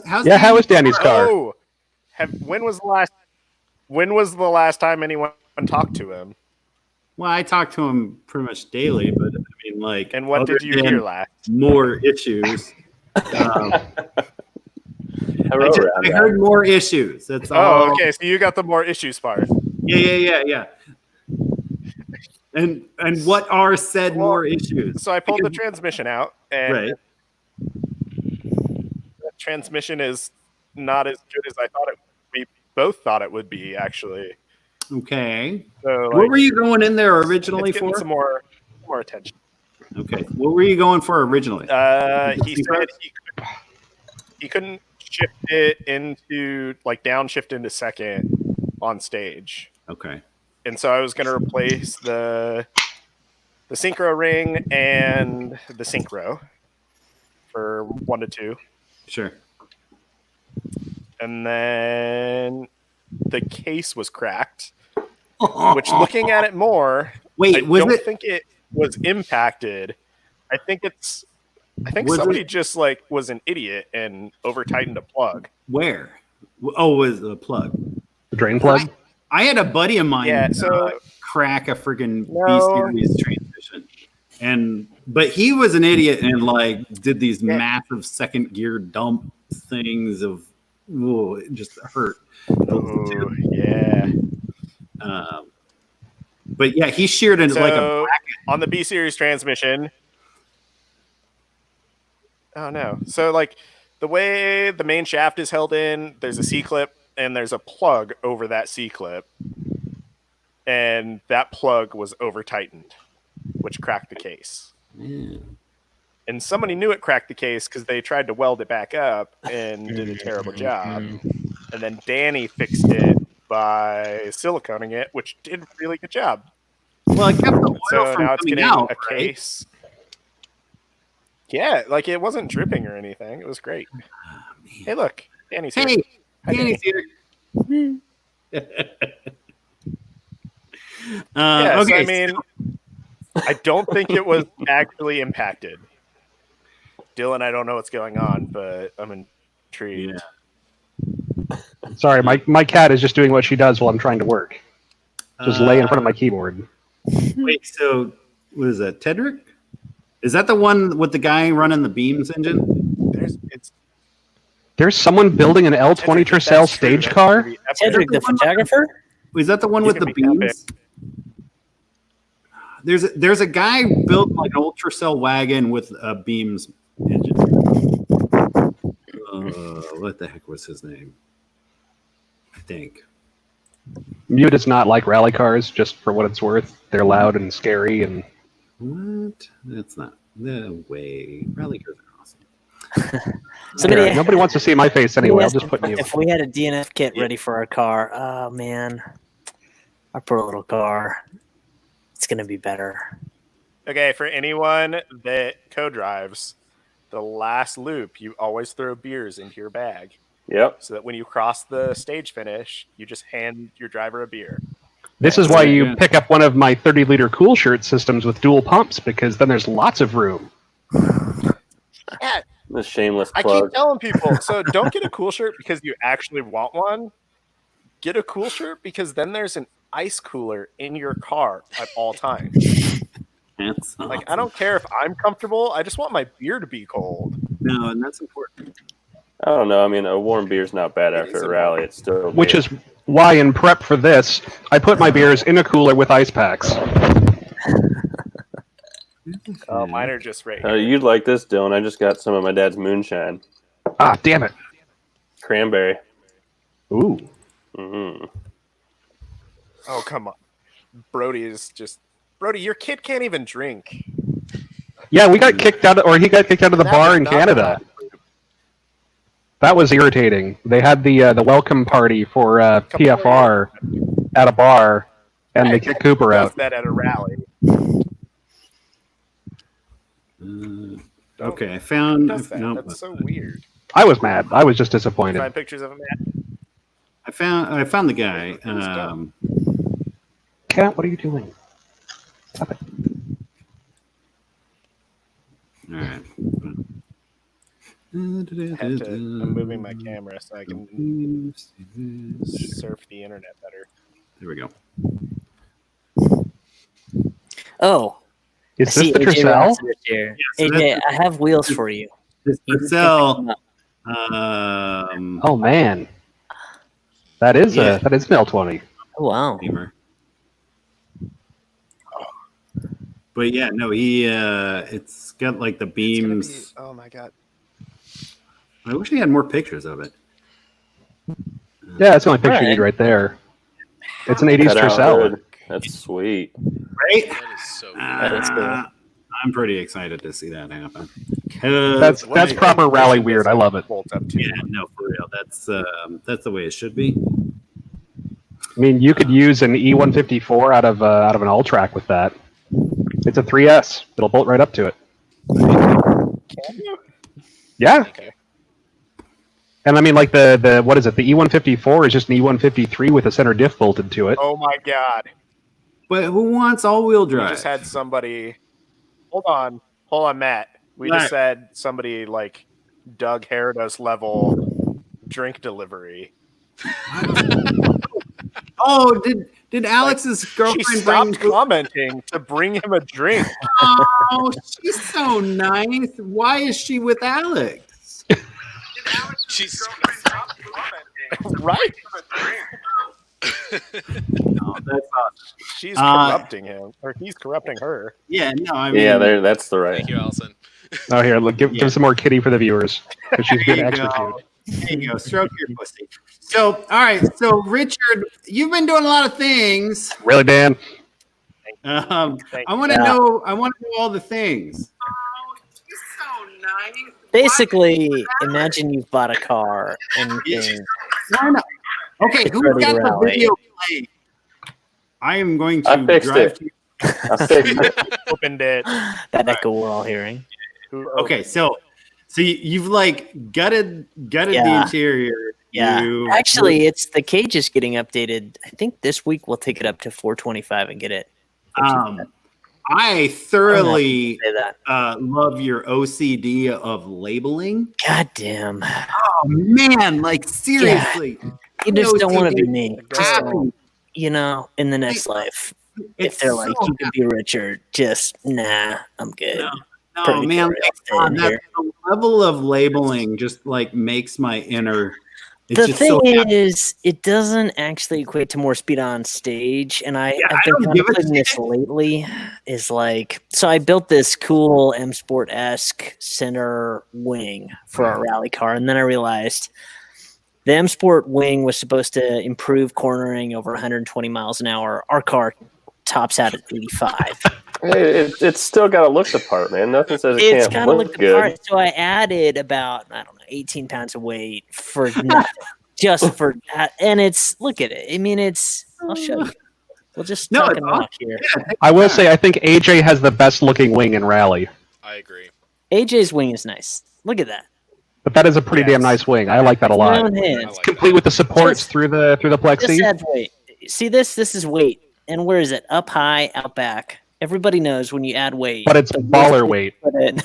How's Yeah, how is Danny's car? Oh, when was the last time anyone talked to him? Well, I talk to him pretty much daily, but I mean, like, And what other did you than hear last? more issues. I wrote around I that. heard more issues. That's all. Oh, okay. So you got the more issues part. Yeah. And what are said Well, more issues? So I pulled the Because- transmission out, and right. the transmission is not as good as I thought it. We both thought it would be, actually. Okay. So What were you going in there originally it's getting for? some more attention. Okay. What were you going for originally? He said he couldn't shift it into like downshift into second on stage, Okay. and so I was going to replace the synchro ring and the synchro for 1 to 2, Sure. and then the case was cracked. Which, looking at it more, Wait, I was don't it? think it was impacted. I think Was somebody it- just like was an idiot and over tightened a plug. Where? Oh, was the plug? The drain plug. I had a buddy of mine Yeah, so crack a friggin' No. B series transmission, but he was an idiot and like did these Yeah. massive second gear dump things of. Ooh, it just hurt. oh, yeah. But yeah, he sheared into like a So on the B series transmission, Oh no. So like the way the main shaft is held in, there's a C-clip and there's a plug over that C-clip. And that plug was over tightened, which cracked the case. Yeah. And somebody knew it cracked the case because they tried to weld it back up and did a terrible job. And then Danny fixed it by siliconing it, which did a really good job. Well, it kept the oil So from now it's coming getting out, a right? case. Yeah, like it wasn't dripping or anything. It was great. Hey, look, Danny's here. Hey, Hi, Danny's Danny. here. Yeah, okay. so I mean, I don't think it was actually impacted. Dylan, I don't know what's going on, but I'm intrigued. Yeah. Sorry, my cat is just doing what she does while I'm trying to work. Just lay in front of my keyboard. Wait, so what is that? Tedrick? Is that the one with the guy running the Beams engine? There's someone building an L20 Tercel stage car. Cedric, the photographer. Is that the one He's with the gonna be beams? There's a guy built like an ultra cell wagon with a beams engine. What the heck was his name? I think. Mew does not like rally cars, just for what it's worth. They're loud and scary and. What? That's not the way. Rally cars are awesome. Nobody wants to see my face anyway. I'll just put Mew. If we had a DNF kit ready for our car, oh man, our poor little car. It's gonna be better. Okay, for anyone that co-drives, the last loop, you always throw beers into your bag. Yep. So that when you cross the stage finish, you just hand your driver a beer. This is why you pick up one of my 30-liter cool shirt systems with dual pumps, because then there's lots of room. Yeah, The shameless I plug. keep telling people, so don't get a cool shirt because you actually want one. Get a cool shirt because then there's an ice cooler in your car at all times. That's awesome. Like, I don't care if I'm comfortable. I just want my beer to be cold. No, and that's important. I don't know. I mean, a warm beer's not bad after a rally. It's still Which beer. is why, in prep for this, I put my beers in a cooler with ice packs. Oh, mine are just right here. You'd like this, Dylan. I just got some of my dad's moonshine. Ah, damn it. Cranberry. Ooh. Mm-hmm. Oh, come on. Brody, your kid can't even drink. Yeah, we got kicked out, or he got kicked out of the That bar was in not Canada. bad. That was irritating. They had the welcome party for PFR at a bar, and they kicked Cooper Does out. that at a rally. Okay, I found. Does that? No, That's so weird. I was mad. I was just Can you disappointed. find pictures of him, Matt? I found the guy. Cat, what are you doing? Stop it. All right. I'm moving my camera so I can surf the internet better. There we go. Oh, Is I this see the AJ Tercel? Rossiter's here. so AJ, I have wheels for you. This Tercel. Oh man, that is Yeah. that is an L20. Oh wow. Beamer. But yeah, no, it's got like the beams. Oh my god. I wish he had more pictures of it. Yeah, that's the only picture you Alright. need right there. It's an 80s Cut out Tercel. hood. That's sweet. Right? That is so cool. That's cool. I'm pretty excited to see that happen. That's proper rally weird. I love it. Bolts up to. Yeah, no, for real. That's the way it should be. I mean, you could use an E154 out of an all track with that. It's a 3S. It'll bolt right up to it. Can you? Yeah. Okay. And I mean, like the what is it? The E154 is just an E153 with a center diff bolted to it. Oh my god. But who wants all-wheel We drive? just had somebody. Hold on, Matt. We just had somebody like Doug Herados level drink delivery. Oh, did Alex's She girlfriend stopped bring? commenting to bring him a drink. Oh, she's so nice. Why is she with Alex? She's Right? No, that's awesome. She's corrupting him, or he's corrupting her. Yeah, no, I mean, Yeah, there. That's the right. Thank you, Allison. Oh, here, look, give some more kitty for the viewers. 'Cause she's There been you extra go. cute. There you go. Stroke your pussy. So, all right. So, Richard, you've been doing a lot of things. Really, Dan? I Thank want to know. I want to know all the things. Basically, imagine you've bought a car and you Yeah. think, Why not? Okay, who's Ready to got the rally. video playing? I am going I to fixed drive it. to. I fixed it. Opened it. that echo we're all hearing. Okay, so you've like gutted the Yeah. interior. Yeah. You- Actually, it's the cage is getting updated. I think this week we'll take it up to 425 and get it. I thoroughly Say that. love your OCD of labeling. God damn. Oh man, like seriously, You just don't want to be OCD. me. Just don't, you know, in the next life. If they're like, you can be Richard, just nah, I'm good. no Purgatory, man, I'll stay in here. the level of labeling just like makes my inner. It's The just thing so is, it doesn't actually equate to more speed on stage, and I've I been don't kind give of a putting this lately. Is like, so I built this cool M Sport esque center wing for our rally car, and then I realized the M Sport wing was supposed to improve cornering over 120 miles an hour. Our car tops out at 85. Hey, it's still got to look the part, man. Nothing says it It's can't kind of look like the good. part. So I added about, I don't know, 18 pounds of weight for nothing, just for that. And it's, look at it. I mean, I'll show you. We'll just No, talk it's and rock here. I will say, I think AJ has the best looking wing in Rally. I agree. AJ's wing is nice. Look at that. But that is a pretty Yes. damn nice wing. I like that a My lot. own I hands. like Complete that. with the supports Just- through the This plexi. adds weight. See this? This is weight. And where is it? Up high, out back. Everybody knows when you add weight. But it's baller weight. Put it.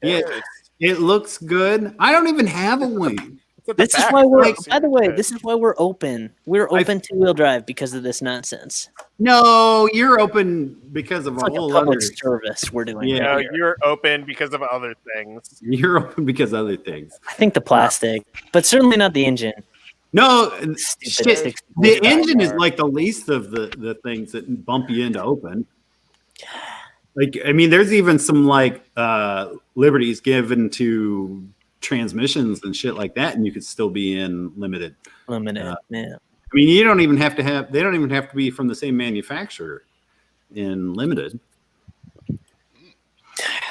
yeah, it looks good. I don't even have a wing. It's at the This is back. why we're. Like, By the way, good. this is why we're open. We're open two-wheel drive because of this nonsense. No, you're open because of It's a like a whole public other. service we're doing. Yeah. No, right here. you're open because of other things. You're open because of other things. I think the plastic, but certainly not the engine. No, Stupid shit. 60 The horsepower. engine is like the least of the things that bump you into open. Like, I mean, there's even some like liberties given to transmissions and shit like that, and you could still be in limited. Limited. Yeah. I mean, you don't even have to have. They don't even have to be from the same manufacturer in limited.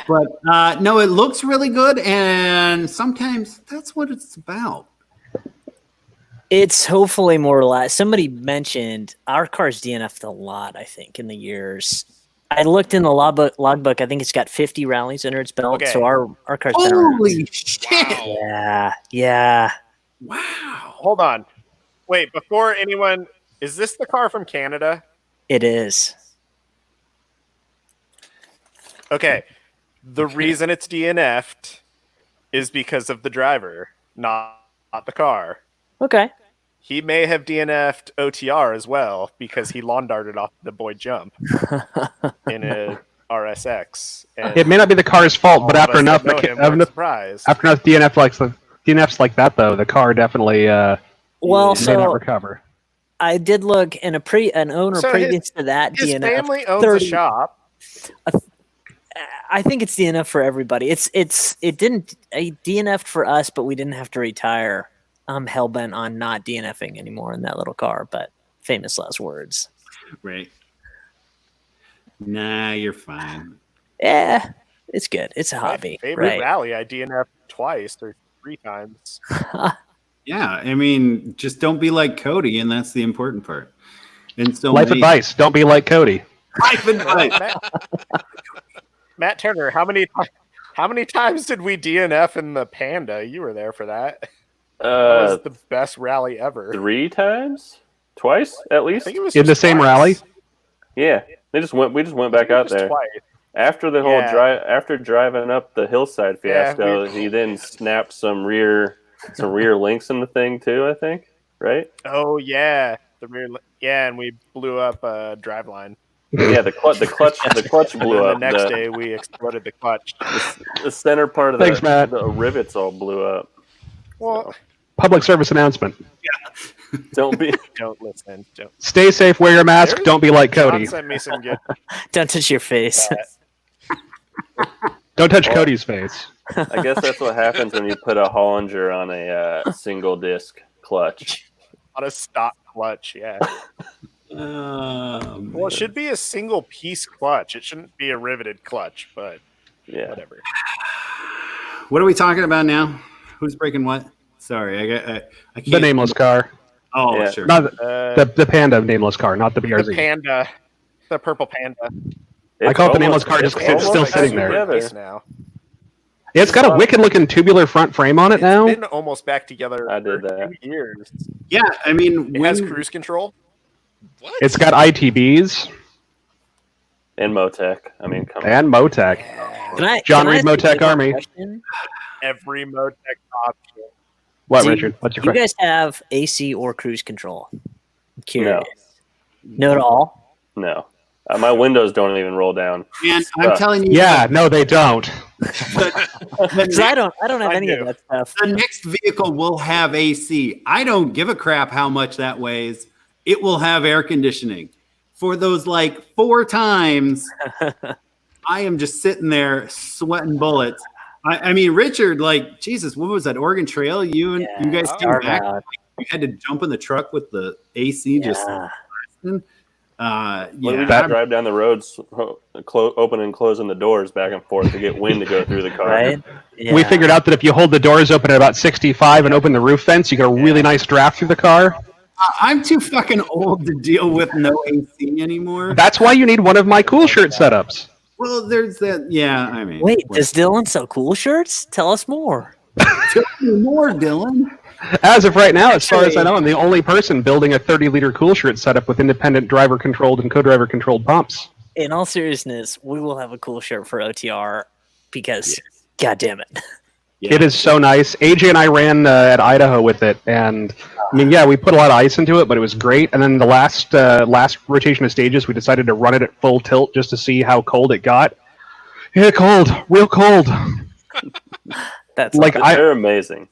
But no, it looks really good, and sometimes that's what it's about. It's hopefully more or less. Somebody mentioned our car's DNF'd a lot, I think, in the years. I looked in the logbook. I think it's got 50 rallies under its belt. Okay. So our car's been around. Holy shit! Yeah. Wow. Hold on. Wait, before anyone, is this the car from Canada? It is. Okay. The reason it's DNF'd is because of the driver, not the car. Okay. He may have DNF'd OTR as well because he lawn darted off the Boyd jump in a RSX. And It may not be the car's fault, but all of after us enough, that know him weren't surprised. after enough DNFs like that, though, the car definitely Well, may not so recover. I did look, and an owner So previous to that His DNF. family owns 30 a shop. I think it's DNF for everybody. It didn't DNF for us, but we didn't have to retire. I'm hell bent on not DNFing anymore in that little car, but famous last words. Right. Nah, you're fine. Yeah, it's good. It's a My hobby, favorite right? rally, I DNF'd twice or 3 times. Yeah, I mean, just don't be like Cody, and that's the important part. And so Life advice: don't be like Cody. Life advice. Matt Turner, how many times did we DNF in the Panda? You were there for that. That was the best rally ever. 3 times, twice at I least. think it was In the just same twice. rally? Yeah, we just went back I think it out was there twice. after the whole Yeah. after driving up the hillside Yeah, fiasco. He then snapped some rear links in the thing too. I think, right? Oh yeah, and we blew up a driveline. Yeah, the clutch blew And up. the next day we exploded the clutch. The center part of Thanks, Matt. the rivets all blew up. Well, Public service announcement: Don't be. don't listen. Don't. stay safe, wear your mask, There's- don't be like John Cody. sent me some good. Don't touch your face. Don't touch Well, Cody's face. I guess that's what happens when you put a Hollinger on a single disc clutch. On a stock clutch, yeah. Well, it should be a single piece clutch. It shouldn't be a riveted clutch, but Yeah. whatever. What are we talking about now? Who's breaking what? Sorry, I can't. The nameless car. Oh, Yeah. sure. Not the Panda nameless car, not the BRZ. The Panda, the purple Panda. I call it the nameless almost- car just it's because it's still almost sitting back there. together. Nice now. It's got a wicked looking tubular front frame on it now. It's been almost back together I did for that. 2 years. Yeah, I mean, It has cruise control. What? It's got ITBs And Motec. I mean, come on. and Motec. John Reed Motec Army. Every Motec option. What, Do you- Richard? What's your Do you question? guys have AC or cruise control? I'm curious. No at all? No. My windows don't even roll down. and I'm telling you, Yeah, no, they don't. Because I don't have I any do. of that stuff. the next vehicle will have AC. I don't give a crap how much that weighs. It will have air conditioning. For those like 4 times, I am just sitting there sweating bullets. I mean, Richard, like, Jesus, what was that? Oregon Trail? You guys came Carve back. out. You had to jump in the truck with the AC just. Yeah. When we Yeah, just drive down the roads, open and closing the doors back and forth to get wind to go through the car. Right? Yeah. We figured out that if you hold the doors open at about 65 and open the roof vents, you get a really nice draft through the car. I'm too fucking old to deal with no AC anymore. That's why you need one of my cool shirt setups. Well, there's that. Yeah, I mean, Wait, does Dylan sell cool shirts? Tell us more. tell me more, Dylan. As of right now, as far as I know, I'm the only person building a 30-liter cool shirt setup with independent driver-controlled and co-driver controlled pumps. In all seriousness, we will have a cool shirt for OTR because, god damn it. Yeah. It is so nice. AJ and I ran at Idaho with it, and I mean, yeah, we put a lot of ice into it, but it was great. And then the last rotation of stages, we decided to run it at full tilt just to see how cold it got. Yeah, cold, real cold. That's Like They're amazing.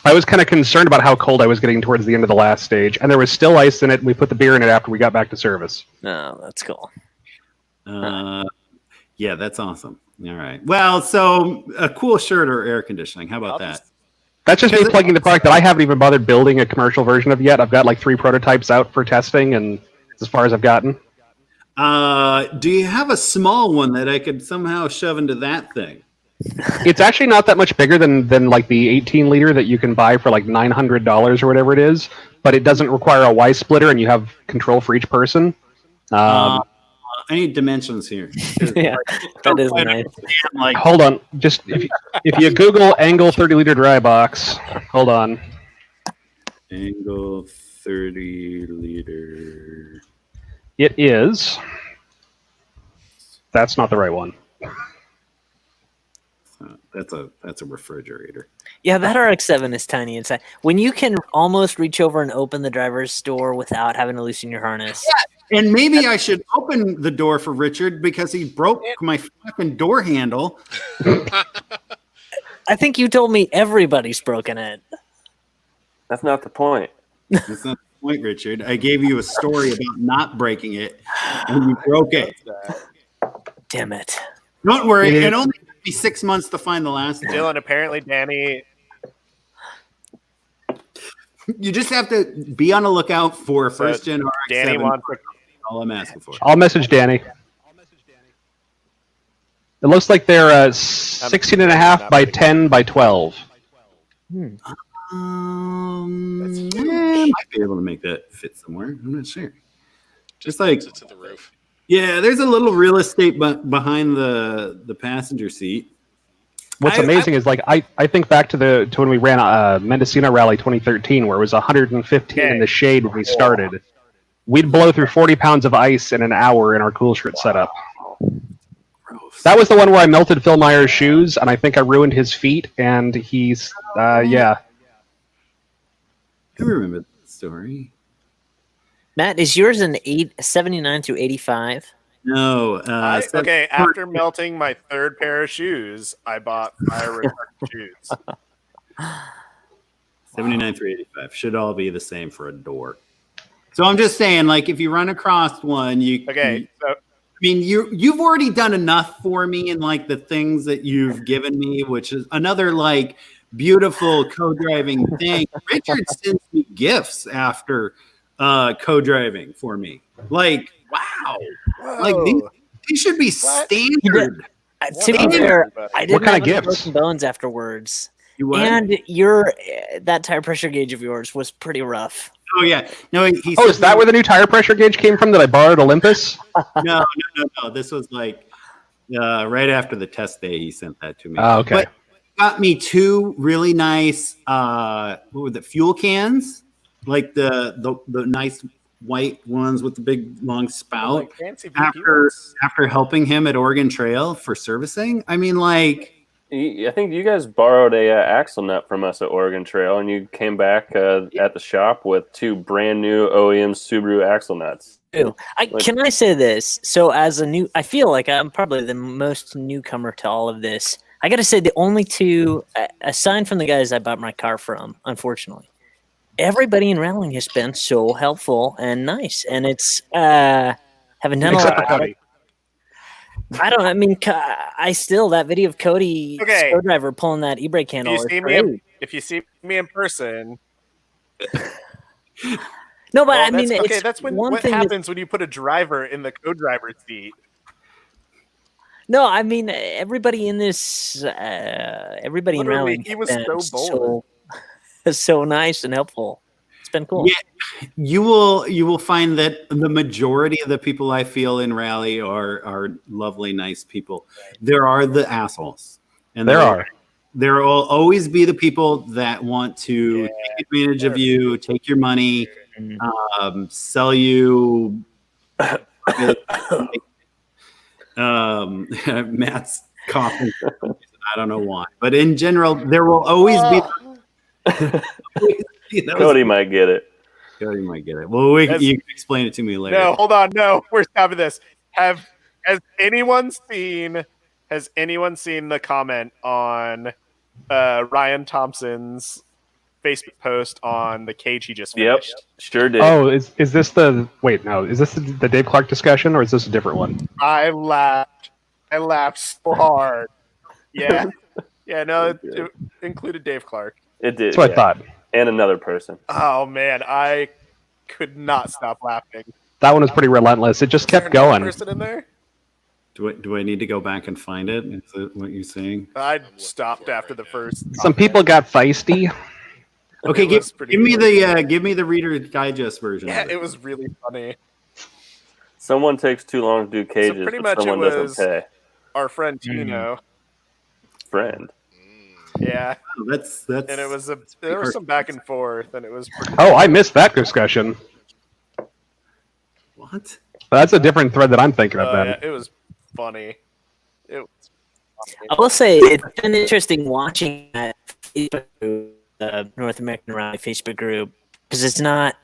I was kind of concerned about how cold I was getting towards the end of the last stage, and there was still ice in it. And we put the beer in it after we got back to service. no, that's cool. Yeah, that's awesome. All right. Well, so a cool shirt or air conditioning. How about that? That's just me plugging the product that I haven't even bothered building a commercial version of yet. I've got like 3 prototypes out for testing, and as far as I've gotten. Do you have a small one that I could somehow shove into that thing? It's actually not that much bigger than like the 18 liter that you can buy for like $900 or whatever it is, but it doesn't require a Y splitter, and you have control for each person. I need dimensions here. Yeah, that is nice. Like, Hold on, just if you Google angle 30-liter dry box, hold on. angle 30 liter. It is. That's not the right one. That's a refrigerator. Yeah, that RX-7 is tiny inside. When you can almost reach over and open the driver's door without having to loosen your harness. And maybe I should open the door for Richard because he broke my fucking door handle. I think you told me everybody's broken it. That's not the point. That's not the point, Richard. I gave you a story about not breaking it, and you broke it. Damn it. Don't worry. It only took me 6 months to find the last one. Dylan, apparently Danny. You just have to be on the lookout for first gen RX-7. Danny wants to All I'm asking for. I'll message Danny. It looks like they're 16 and a half by 10 by 12. I might be able to make that fit somewhere. I'm not sure. Just like, to the roof. yeah, there's a little real estate behind the passenger seat. What's amazing is like I think back to when we ran Mendocino Rally 2013, where it was 115 in the shade when we started. We'd blow through 40 pounds of ice in an hour in our cool shirt setup. That was the one where I melted Phil Meyer's shoes, and I think I ruined his feet. And he's yeah. I remember that story. Matt, is yours an 79 through 85? No. okay, after melting my 3rd pair of shoes, I bought fire retardant shoes. 79 through 85 should all be the same for a door. So I'm just saying, like, if you run across one, you Okay, so mean, you've already done enough for me in like the things that you've given me, which is another like beautiful co-driving thing. Richard sends me gifts after co-driving for me. Like, wow. Like Whoa. these should be What? standard. To be up, fair, everybody? I What didn't kind have of any gifts? broken bones afterwards. You what? And that tire pressure gauge of yours was pretty rough. Oh yeah. No, he Oh, sent is that me- where the new tire pressure gauge came from that I borrowed at Olympus? No. This was like right after the test day. He sent that to me. Oh, okay. But got me two really nice what were the fuel cans, like the nice white ones with the big long spout. Like fancy VP After ones? helping him at Oregon Trail for servicing, I mean, like I think you guys borrowed a axle nut from us at Oregon Trail, and you came back at the shop with two brand new OEM Subaru axle nuts. Ew. Can I say this? So I feel like I'm probably the most newcomer to all of this. I got to say the only two, aside from the guys I bought my car from, unfortunately, everybody in rallying has been so helpful and nice, and it's haven't done Except a for lot. Cody. I mean, I still that video of Cody Okay. Screwdriver pulling that e-brake handle is great. If you see me in person, No, but well, I mean, that's, okay, it's that's when one what thing. happens when you put a driver in the co-driver's seat. No, I mean everybody in this, everybody in Literally, rallying he was has been so bold. so nice and helpful. It's been cool. Yeah, you will find that the majority of the people I feel in rally are lovely, nice people. There are the assholes, and there will always be the people that want to take advantage of you, take your money, sell you. Matt's coughing. I don't know why, but in general, there will always be. Cody might get it. Cody might get it. Well, you can explain it to me later. No, hold on. No, we're stopping this. Has anyone seen the comment on Ryan Thompson's Facebook post on the cage he just Yep, finished? sure did. Oh, is this the wait? No, is this the Dave Clark discussion or is this a different one? I laughed so hard. Yeah. Yeah, no, it included Dave Clark. It did. That's what I thought. And another person. Oh man, I could not stop laughing. That one was pretty relentless. It just Is there kept another going. person in there? Do I need to go back and find it? Is that what you're saying? I stopped after the first. Some people got feisty. Okay, It give was pretty me good. the Reader's Digest version. Yeah, of it. it was really funny. Someone takes too long to do cages, pretty but much someone it doesn't was- pay. Our friend Tino. Friend. Yeah, Oh, that's and it was there was some back and forth, and it was pretty. Oh, I missed that discussion. what? That's a different thread that I'm thinking of then. Yeah, it was funny. It was funny. I will say it's been interesting watching that Facebook group, the North American Rally Facebook group, because it's not.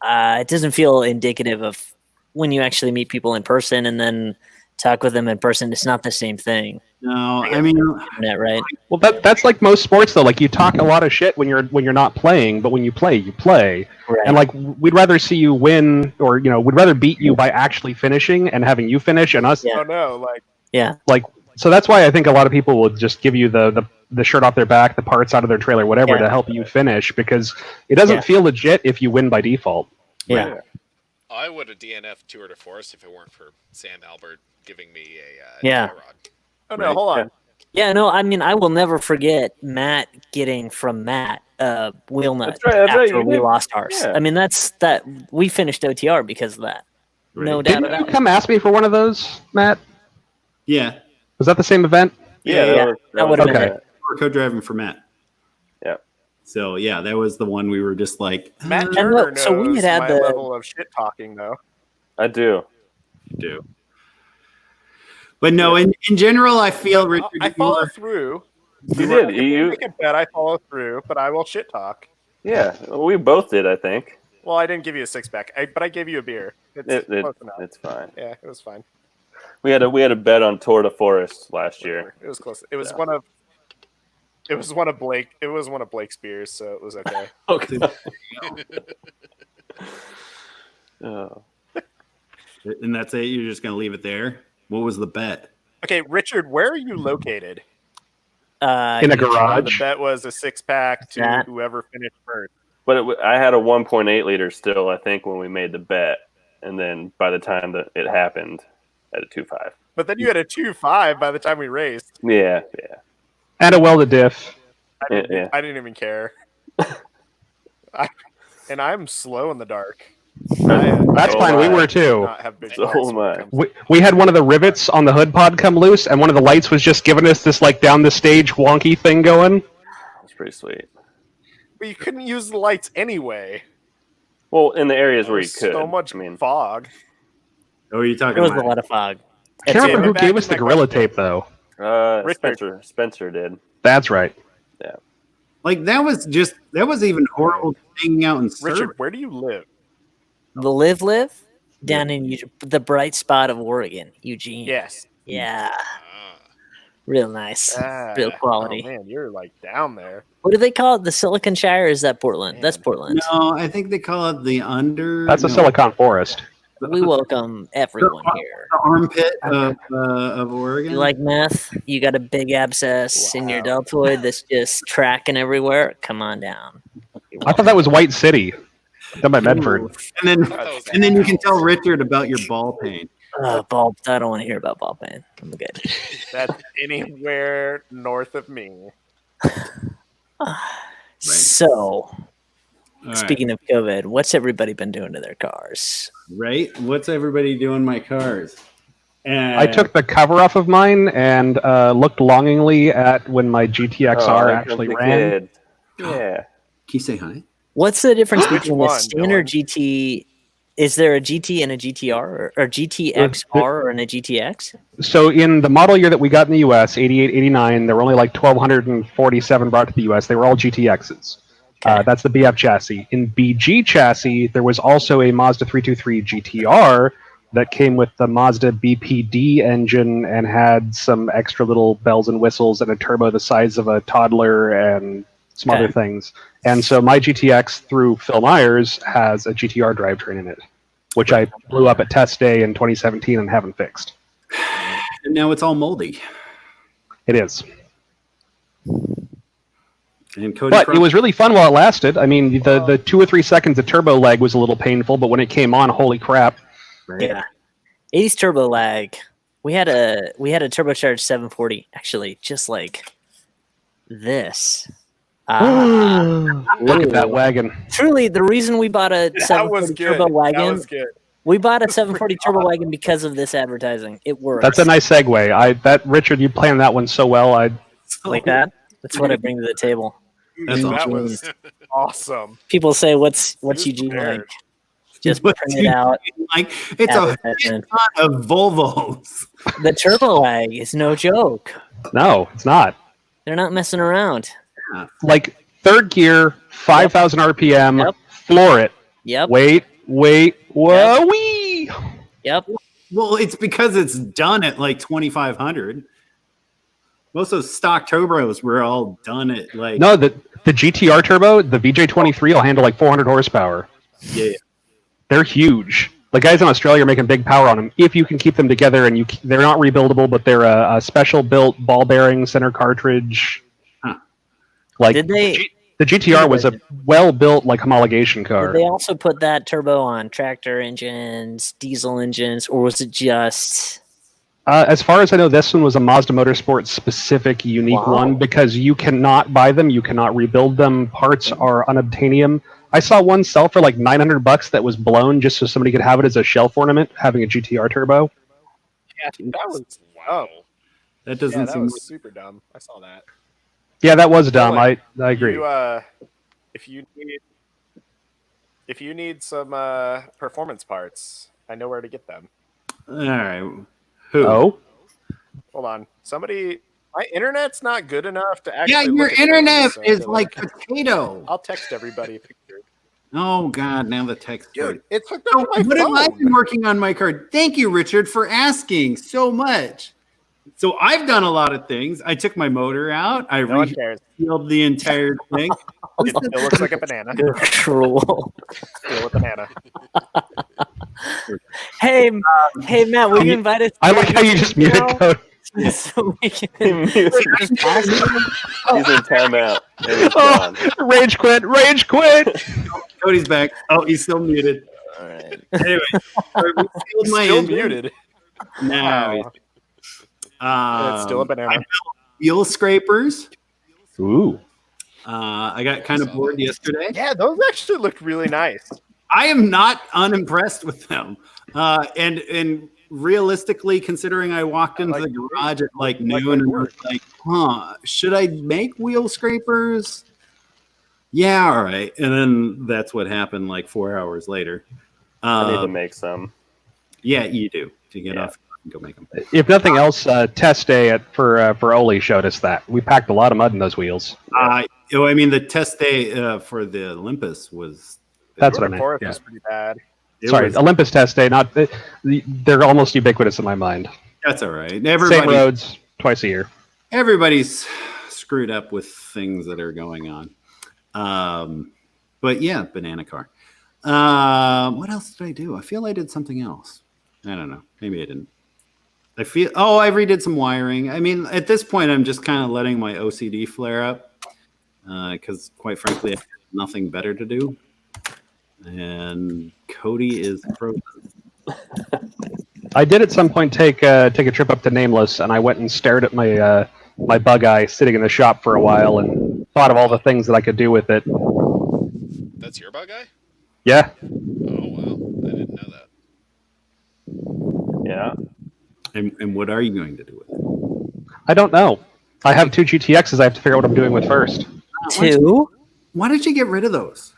It doesn't feel indicative of when you actually meet people in person and then talk with them in person. It's not the same thing. No, I mean, Internet, right? Well, that's like most sports though. Like you talk a lot of shit when you're not playing, but when you play, you play. Right. And like we'd rather see you win, or we'd rather beat you by actually finishing and having you finish, and us. Yeah. Oh no, like Yeah. Like so that's why I think a lot of people will just give you the shirt off their back, the parts out of their trailer, whatever, Yeah. to help you finish, because it doesn't Yeah. feel legit if you win by default. Yeah. I would have DNF Tour de Force if it weren't for Sam Albert giving me a Yeah. tie rod. oh no, Right. hold on. Yeah, no, I mean, I will never forget Matt getting from Matt wheel nut That's right, after you we did. lost ours. Yeah. I mean, that we finished OTR because of that. No Right. doubt Didn't about you it. come ask me for one of those, Matt? yeah, Was that the same event? Yeah, Yeah, that was would've been Okay. it. we're co-driving for Matt. Yeah. So yeah, that was the one we were just like Matt And Turner look, knows so we had my the- level of shit talking though. I do. do. But no, in general, I feel Richard. I you follow were- through. You If did. you You, make a bet, I follow through, but I will shit talk. yeah, we both did, I think. Well, I didn't give you a six pack, but I gave you a beer. It's close enough. It's fine. Yeah, it was fine. We had a bet on Tour de Forest last year. It was close. It was Yeah. one of. It was one of Blake. It was one of Blake's beers, so it was okay. Okay. Oh. And that's it? You're just going to leave it there? What was the bet? Okay, Richard, where are you located? In a The garage. bet was a 6-pack to That- whoever finished first. But I had a 1.8 liter still, I think, when we made the bet. And then by the time that it happened, I had a 2.5. But then you had a 2.5 by the time we raced. Yeah. And a welded diff. I didn't, Yeah. I didn't even care. And I'm slow in the dark. That's Oh fine. We my. were too. Not have big So eyes when it am I. comes- We had one of the rivets on the hood pod come loose, and one of the lights was just giving us this like down the stage wonky thing going. That's pretty sweet. But you couldn't use the lights anyway. Well, in the areas where you There's could. so much I mean, fog. Oh, are you talking There was a about? lot of fog. I can't Okay, remember who back gave to us the my Gorilla question. Tape though. Richard. Spencer did. That's right. Like, that was even horrible hanging out in Richard, service. where do you live? The live down in the bright spot of Oregon, Eugene. Yes. Yeah, Ah. real nice, real quality. Oh, man, you're like down there. What do they call it? The Silicon Shire? Or is that Portland? That's Man. Portland. No, I think they call it the under. That's a no, Silicon Forest. We welcome everyone here. the armpit of Oregon. You like meth? You got a big abscess in your Wow. deltoid that's just tracking everywhere? Come on down. I thought that was White City. Down by Medford. and then I thought that was and then you can tell Richard about your ball pain. Ball. I don't want to hear about ball pain. I'm good. That's anywhere north of me. So, All right. speaking of COVID, what's everybody been doing to their cars? Right? What's everybody doing my cars? And I took the cover off of mine and looked longingly at when my GTXR actually the ran. kid. Yeah. Can you say hi? What's the difference Which between a one, standard Dylan? GT? Is there a GT and a GTR or GTXR and a GTX? So in the model year that we got in the US, 88, 89, there were only like 1,247 brought to the US. They were all GTXs. Okay. That's the BF chassis. In BG chassis, there was also a Mazda 323 GTR that came with the Mazda BPD engine and had some extra little bells and whistles and a turbo the size of a toddler and some Okay. other things. And so my GTX through Phil Myers has a GTR drivetrain in it, which I blew up at test day in 2017 and haven't fixed. And now it's all moldy. It is. And Cody But Frost- it was really fun while it lasted. I mean, the 2 or 3 seconds of turbo lag was a little painful, but when it came on, holy crap. Yeah. 80s turbo lag. We had a turbocharged 740 actually, just like this. Look at that wagon. Truly, the reason we bought a That was 740 good. turbo That wagon, was good. we bought a 740 turbo wagon because of this advertising. It works. That's a nice segue. Richard, you planned that one so well. like that. That's what I bring to the table. That's That awesome. was awesome. People say, "What's Who's Eugene prepared? like?" Just What's print it out. Like, it's a advertisement. ton of Volvos. The turbo lag is no joke. No, it's not. They're not messing around. Like third gear, 5,000 RPM, Yep. floor it. Yep. Wait, whoa, wee. Yep. Well, it's because it's done at like 2,500. Most of those stock turbos were all done at like No, the GTR turbo, the VJ23 will handle like 400 horsepower. yeah. They're huge. The guys in Australia are making big power on them if you can keep them together, and they're not rebuildable, but they're a special built ball bearing center cartridge. Huh. Like Did they? the GTR was a well built like homologation car. Did they also put that turbo on tractor engines, diesel engines, or was it just? As far as I know, this one was a Mazda Motorsports specific, unique Wow. one because you cannot buy them, you cannot rebuild them. Parts are unobtainium. I saw one sell for like $900 that was blown just so somebody could have it as a shelf ornament, having a GTR turbo. Yeah, that was Wow. That yeah, doesn't that seem was super dumb. I saw that. Yeah, that was dumb. Dylan, I agree. You, if you need some performance parts, I know where to get them. all right. Who? Oh, Hold on, somebody. My internet's not good enough to actually. Yeah, your look at internet things, so is Dylan, like potato. I'll text everybody a picture. Oh God! Now the text. Dude, it's hooked So, up to my what have I been phone. working on my card? Thank you, Richard, for asking so much. So I've done a lot of things. I took my motor out. I No one cares. resealed the entire thing. It looks like a banana. You're cruel. Steal a banana. Hey, hey, Matt, will you invite us? I like how you just muted Cody. So we can. He's in timeout. And he's gone. Rage quit! Rage quit! Cody's back. Oh, he's still muted. All right. Anyway, sorry, we sealed my Still engine. muted. No. And it's still a I banana. built wheel scrapers. Ooh. I got kind of bored yesterday. Yeah, those actually look really nice. I am not unimpressed with them. And realistically, considering I walked into the garage at like noon and was like, should I make wheel scrapers? Yeah, all right. And then that's what happened like 4 hours later. I need to make some. Yeah, you do. To get off, go make them. If nothing else, test day for Oli showed us that. We packed a lot of mud in those wheels. I mean, the test day for the Olympus was... That's what I Urban meant. Forest Yeah. was pretty bad. Sorry, Olympus test day. Not they're almost ubiquitous in my mind. That's all right. Same roads, twice a year. Everybody's screwed up with things that are going on. But yeah, banana car. What else did I do? I feel I did something else. I don't know. Maybe I didn't. I redid some wiring. I mean, at this point, I'm just kind of letting my OCD flare up because, quite frankly, I have nothing better to do. And Cody is frozen. I did at some point take a trip up to Nameless, and I went and stared at my my bug eye sitting in the shop for a while, and thought of all the things that I could do with it. That's your bug guy? Yeah, Oh, wow. I didn't know that. Yeah. And what are you going to do with it? I don't know. I have 2 GTXs. I have to figure out what I'm doing with first. 2? Why did you get rid of those?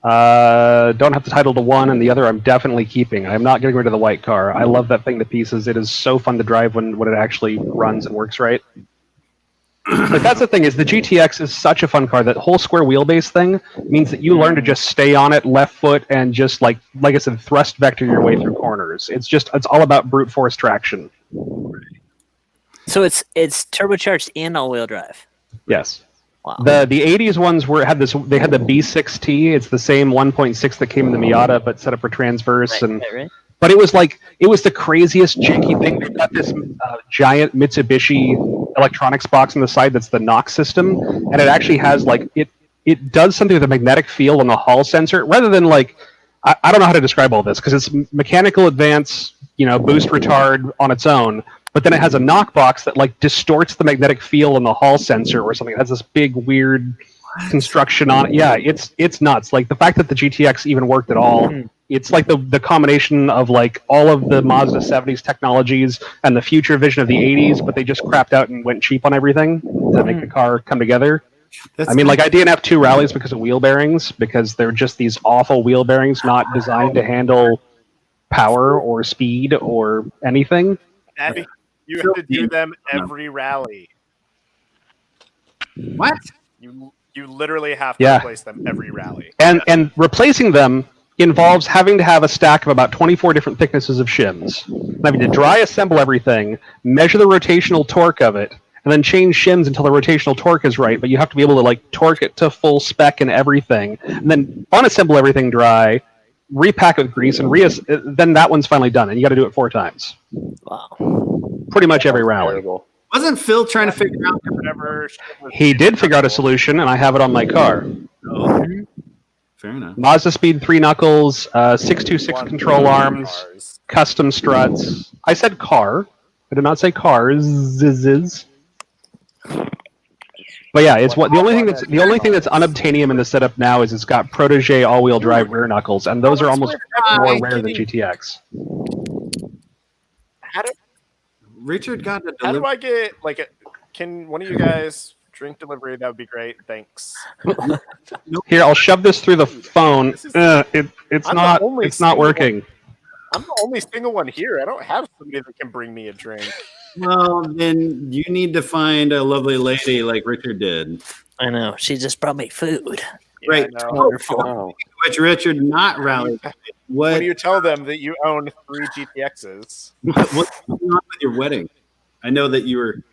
Don't have the title to one, and the other I'm definitely keeping. I'm not getting rid of the white car. I love that thing to pieces. It is so fun to drive when it actually runs and works right. But that's the thing, is the GTX is such a fun car. That whole square wheelbase thing means that you learn to just stay on it left foot and just like I said, thrust vector your way through corners. It's all about brute force traction. So it's turbocharged and all-wheel drive. Yes. Wow. The 80s ones had the B6T. It's the same 1.6 that came in the Miata, but set up for transverse. Right. But it was the craziest janky thing. They've got this giant Mitsubishi electronics box on the side that's the Knox system, and it actually has it does something with the magnetic field on the Hall sensor, rather than I don't know how to describe all this because it's mechanical advance, boost retard on its own. But then it has a knock box that distorts the magnetic field on the Hall sensor or something. It has this big weird construction on it. Yeah, it's nuts. Like the fact that the GTX even worked at all. It's like the combination of all of the Mazda 70s technologies and the future vision of the 80s, but they just crapped out and went cheap on everything to make the car come together. I DNF 2 rallies because of wheel bearings, because they're just these awful wheel bearings not designed to handle power or speed or anything. Abby, you have to do them every rally. What? You literally have to Yeah. replace them every rally. And replacing them involves having to have a stack of about 24 different thicknesses of shims. Having to dry assemble everything, measure the rotational torque of it, and then change shims until the rotational torque is right. But you have to be able to torque it to full spec and everything, and then unassemble everything dry, repack it with grease, and then that one's finally done. And you got to do it 4 times. Wow. Pretty much every rally. Terrible. Wasn't Phil trying to figure out? Whatever. He did figure out a solution, and I have it on my car. Oh, fair enough. Mazda Speed 3 knuckles, 626 control arms, Cars. custom struts. I said car. I did not say cars. But yeah, it's the only thing that's unobtainium in the setup now is it's got Protege all-wheel drive rear knuckles, and those are almost more rare than GTX. Richard got a How do delivery. I get can one of you guys drink delivery? That would be great. Thanks. Here, I'll shove this through the phone. This is- It's I'm the not only it's not single working. I'm the only single one here. I don't have somebody that can bring me a drink. Well, then you need to find a lovely lady like Richard did. I know. She just brought me food. Yeah, Right. I know. Wonderful. Oh, Which Richard not rallied. When What? you tell them that you own 3 GTXs, What's going on with your wedding? I know that you were.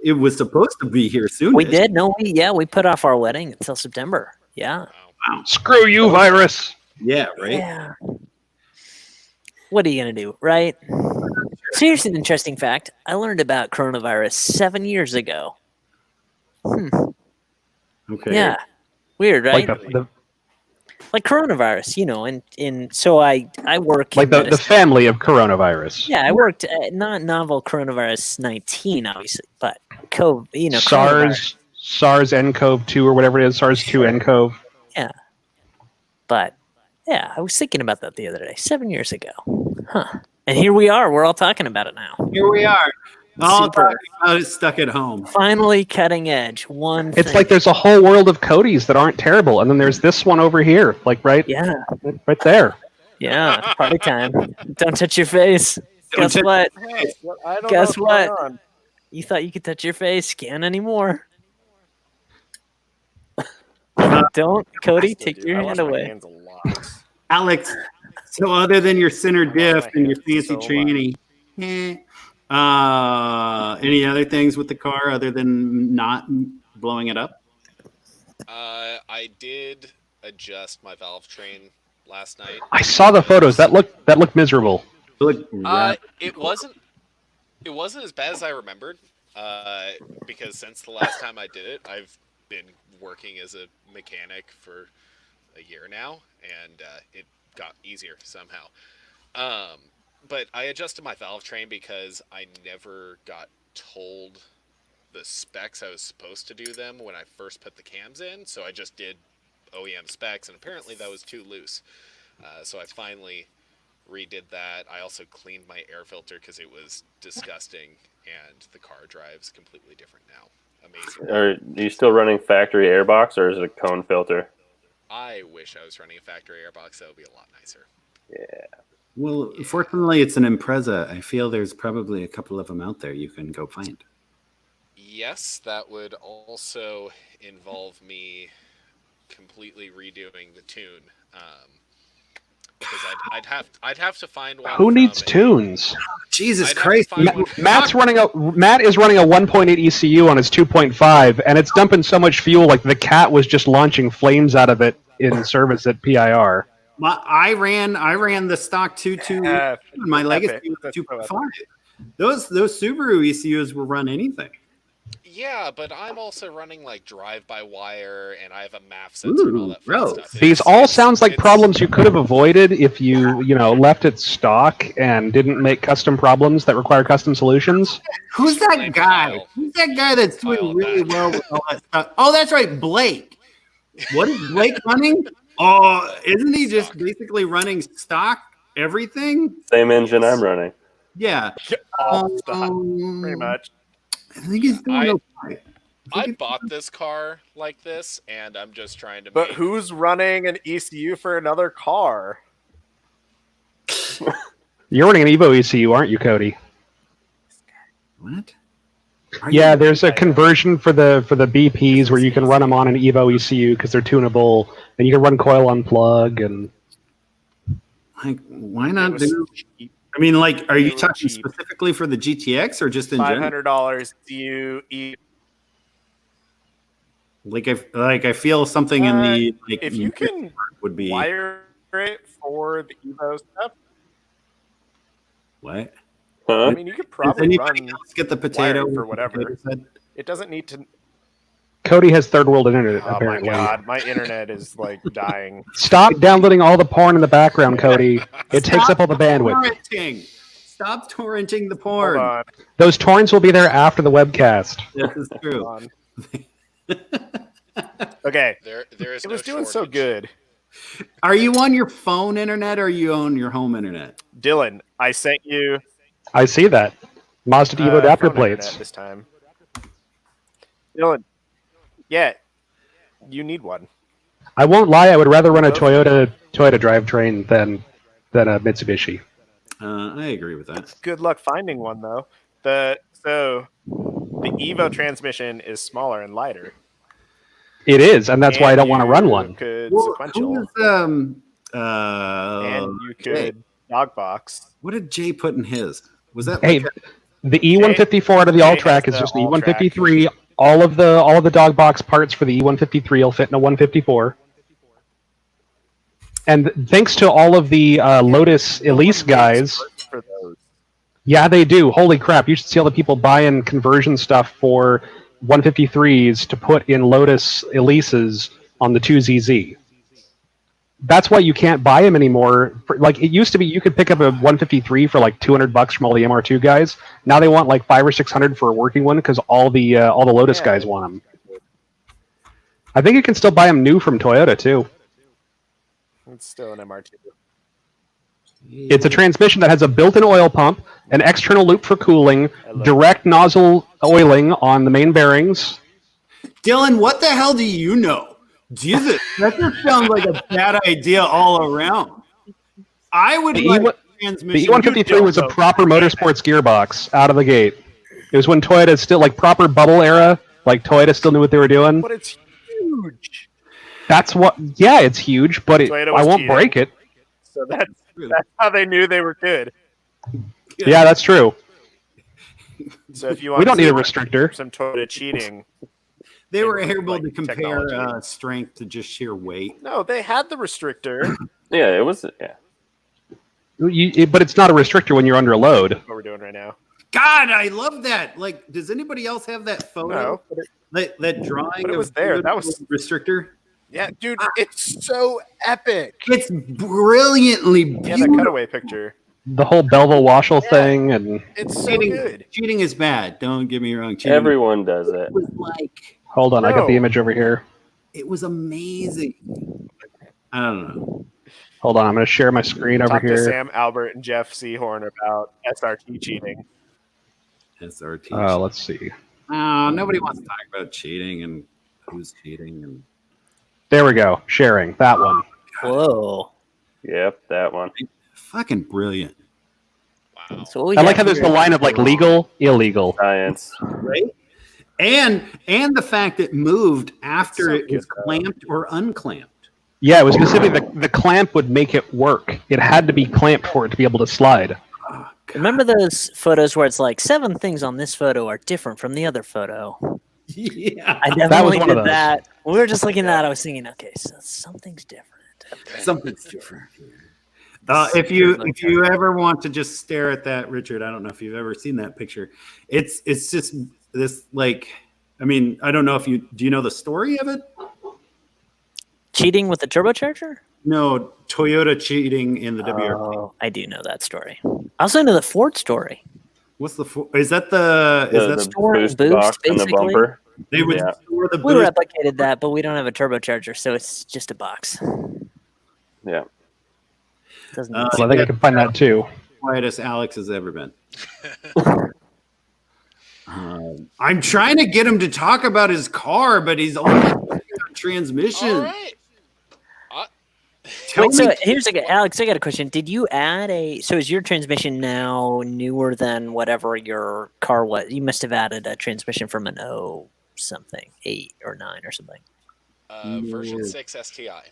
It was supposed to be here soon. We did. No, we put off our wedding until September. Yeah. Screw you, virus. Yeah. Right. Yeah. what are you gonna do, right? So here's an interesting fact. I learned about coronavirus 7 years ago. Okay. Yeah, weird, right? Like the Like coronavirus, so I work like in the medicine. family of coronavirus. Yeah, I worked not novel coronavirus 19, obviously, but coronavirus. SARS-CoV-2 or whatever it is, SARS-2-nCoV. Yeah, but yeah, I was thinking about that the other day, 7 years ago, huh? And here we are. We're all talking about it now. Here we are. All Super. talking about it stuck at home. Finally, cutting edge. It's thing. like there's a whole world of Codys that aren't terrible, and then there's this one over here, like right there. Yeah, party time. Don't touch your face. Guess what? Hey, I don't Guess know what's what? going on. You thought you could touch your face? Can't anymore. Don't, Cody, Still take do. your I hand wash my away. hands a lot. Alex, so other than your center diff and your fancy so tranny, any other things with the car other than not blowing it up? I did adjust my valve train last night. I saw the photos. That looked miserable. Look, It wasn't as bad as I remembered. Because since the last time I did it, I've been working as a mechanic for a year now, and it got easier somehow. But I adjusted my valve train because I never got told the specs I was supposed to do them when I first put the cams in, so I just did OEM specs, and apparently that was too loose. So I finally redid that. I also cleaned my air filter because it was disgusting, and the car drives completely different now. Amazing. Are you still running factory airbox, or is it a cone filter? I wish I was running a factory airbox. That would be a lot nicer. Yeah. well, fortunately, it's an Impreza. I feel there's probably a couple of them out there you can go find. Yes, that would also involve me completely redoing the tune. Because I'd have to find one. Who needs tunes? Jesus I'd have to Christ! find one- Matt is running a 1.8 ECU on his 2.5, and it's dumping so much fuel. Like the cat was just launching flames out of it in service at PIR. I ran the stock 2.2. My legacy was That's 2.5. Those Subaru ECUs will run anything. Yeah, but I'm also running like drive-by-wire, and I have a MAF sensor and all that fun gross. stuff. These all sounds like problems you could have avoided if you left it stock and didn't make custom problems that require custom solutions. Who's Blame that guy? Kyle. Who's that guy that's Kyle doing really back. well with all that stuff? Oh, that's right, Blake. What is Blake running? Oh, isn't he just Stock. basically running stock everything? Same engine I'm running. Yeah. All stuff, pretty much. I think he's doing okay. I bought this car like this, and I'm just trying to. But make... who's running an ECU for another car? You're running an Evo ECU, aren't you, Cody? What? Yeah, there's a conversion for the BPs where you can run them on an Evo ECU because they're tunable, and you can run coil on plug and. Like, why It not was do? cheap. I mean, like, are you It was talking cheap. specifically for the GTX or just in general? $500 ECU. I feel something in the like. If you can would be wire it for the Evo stuff, what? Huh? I mean, you could Does probably anybody run. else get the potato wiring for with the whatever. potato said? It doesn't need to. Cody has third world internet, Oh apparently. my god, my internet is like dying. Stop downloading all the porn in the background, Cody. It takes up all the bandwidth. Stop torrenting the Hold porn. on. Those torrents will be there after the webcast. This is true. Hold on. Okay, There is it no was doing so shortage. good. Are you on your phone internet or are you on your home internet? Dylan, I sent you I see that. Mazda Evo adapter phone internet plates. this time. Dylan, yeah, you need one. I won't lie, I would rather run a Toyota drivetrain than a Mitsubishi. I agree with that. Good luck finding one though. The Evo transmission is smaller and lighter. It is, and that's why I don't want to run you one. Could Well, sequential, who was, and you could dogbox. what did Jay put in his? Was that Hey, like the E154 out of the Jay all track has is the just an all-track. E153. All of the dog box parts for the E153 will fit in a 154. And thanks to all of the Lotus No one Elise makes guys, parts for those. yeah, they do. Holy crap! You should see all the people buying conversion stuff for 153s to put in Lotus Elises on the 2ZZ. That's why you can't buy them anymore. Like it used to be, you could pick up a 153 for like $200 from all the MR2 guys. Now they want like 500 or 600 for a working one because all the Lotus Yeah. guys want them. I think you can still buy them new from Toyota too. It's still an MR2. It's a transmission that has a built-in oil pump, an external loop for cooling, direct nozzle oiling on the main bearings. Dylan, what the hell do you know? Jesus, that just sounds like a bad idea all around. I would The like The E153 was a proper motorsports gearbox out of the gate. It was when Toyota still like proper bubble era, like Toyota still knew what they were doing. But it's huge. That's what. Yeah, it's huge, but Toyota I was won't cheating. break it. So that's how they knew they were good. Yeah, that's true. So if you want We don't to need a see restrictor. some Toyota cheating, They were and, able like, to compare technology. strength to just sheer weight. no, they had the restrictor. Yeah, it was. Yeah, But it's not a restrictor when you're under a load. What we're doing right now. God, I love that. Like, does anybody else have that photo? No, but That drawing But it of was there. the That was- restrictor. yeah, dude, it's so epic. It's brilliantly Yeah, beautiful. the cutaway picture. The whole Belleville Washel thing, and It's so Cheating, good. cheating is bad. Don't get me wrong. Cheating everyone does it. was like, hold on, I got the No. image over here. it was amazing. I don't know. Hold on, I'm going to share my screen over Talk to here. Sam, Albert, and Jeff Seahorn about SRT cheating. SRT. Let's see. Nobody wants to talk about cheating and who's cheating and There we go. Sharing that one. Whoa. Yep, that one. fucking brilliant, Wow. So what we I like have how there's here- the line of like legal, illegal. Science. right? And the fact it moved after So it was good, though. clamped or unclamped. Yeah, it was specifically the clamp would make it work. It had to be clamped for it to be able to slide. Oh, God. Remember those photos where it's like 7 things on this photo are different from the other photo? Yeah, I definitely one of did those. that. When we were just looking at that, I was thinking, okay, so something's different. something's different here. If you ever want to just stare at that, Richard, I don't know if you've ever seen that picture. It's just this like, I mean, I don't know if do you know the story of it? Cheating with the turbocharger? No, Toyota cheating in the WRC. Oh, I do know that story. I also know the Ford story. What's is that the is that The Store and boost boost, box and the basically. bumper. they would Yeah. store the We boost? replicated that, but we don't have a turbocharger, so it's just a box. Yeah. Doesn't Uh, So I think I can find that too. Quietest Alex has ever been. I'm trying to get him to talk about his car, but he's only talking about transmission. All right. Tell Wait, so me- here's Alex, I got a question. Did you add so is your transmission now newer than whatever your car was? You must have added a transmission from an 8 or 9 or something. Version 6 STI.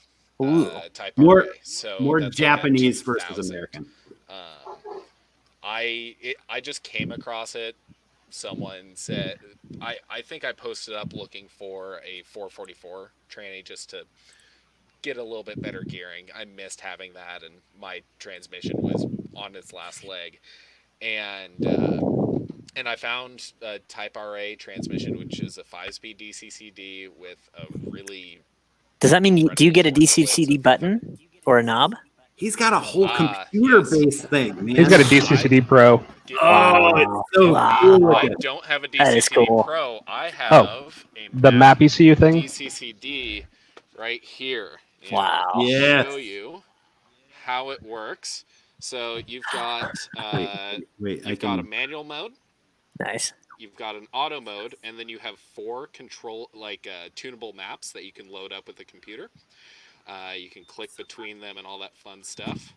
Ooh. Type More- RA. So More that's like a Japanese versus 2000. American. I just came across it. Someone said I think I posted up looking for a 444 tranny just to get a little bit better gearing. I missed having that, and my transmission was on its last leg. And I found a Type RA transmission, which is a 5-speed DCCD with a really Does that mean do you get a DCCD button or a knob? He's got a whole Ah, computer-based thing, man. He's got a DCCD Pro. Oh, it's so Wow. cool. I don't have a That is DCCD cool. Pro. I have The map ECU thing. DCCD right here. And Wow. I'll Yes. show you how it works. So you've got Wait, I you've got a can. manual mode, Nice. you've got an auto mode, and then you have 4 control tunable maps that you can load up with the computer. You can click between them and all that fun stuff.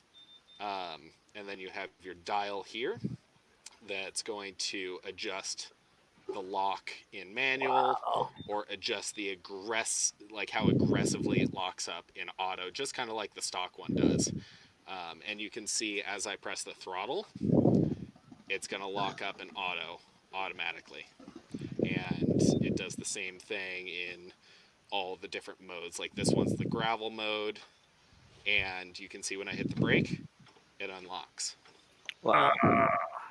And then you have your dial here that's going to adjust the lock in manual or adjust the how aggressively it locks up in auto, just kind of like the stock one does. And you can see as I press the throttle, it's going to lock up in auto automatically. And it does the same thing in all the different modes. Like this one's the gravel mode. and you can see when I hit the brake, it unlocks. Wow,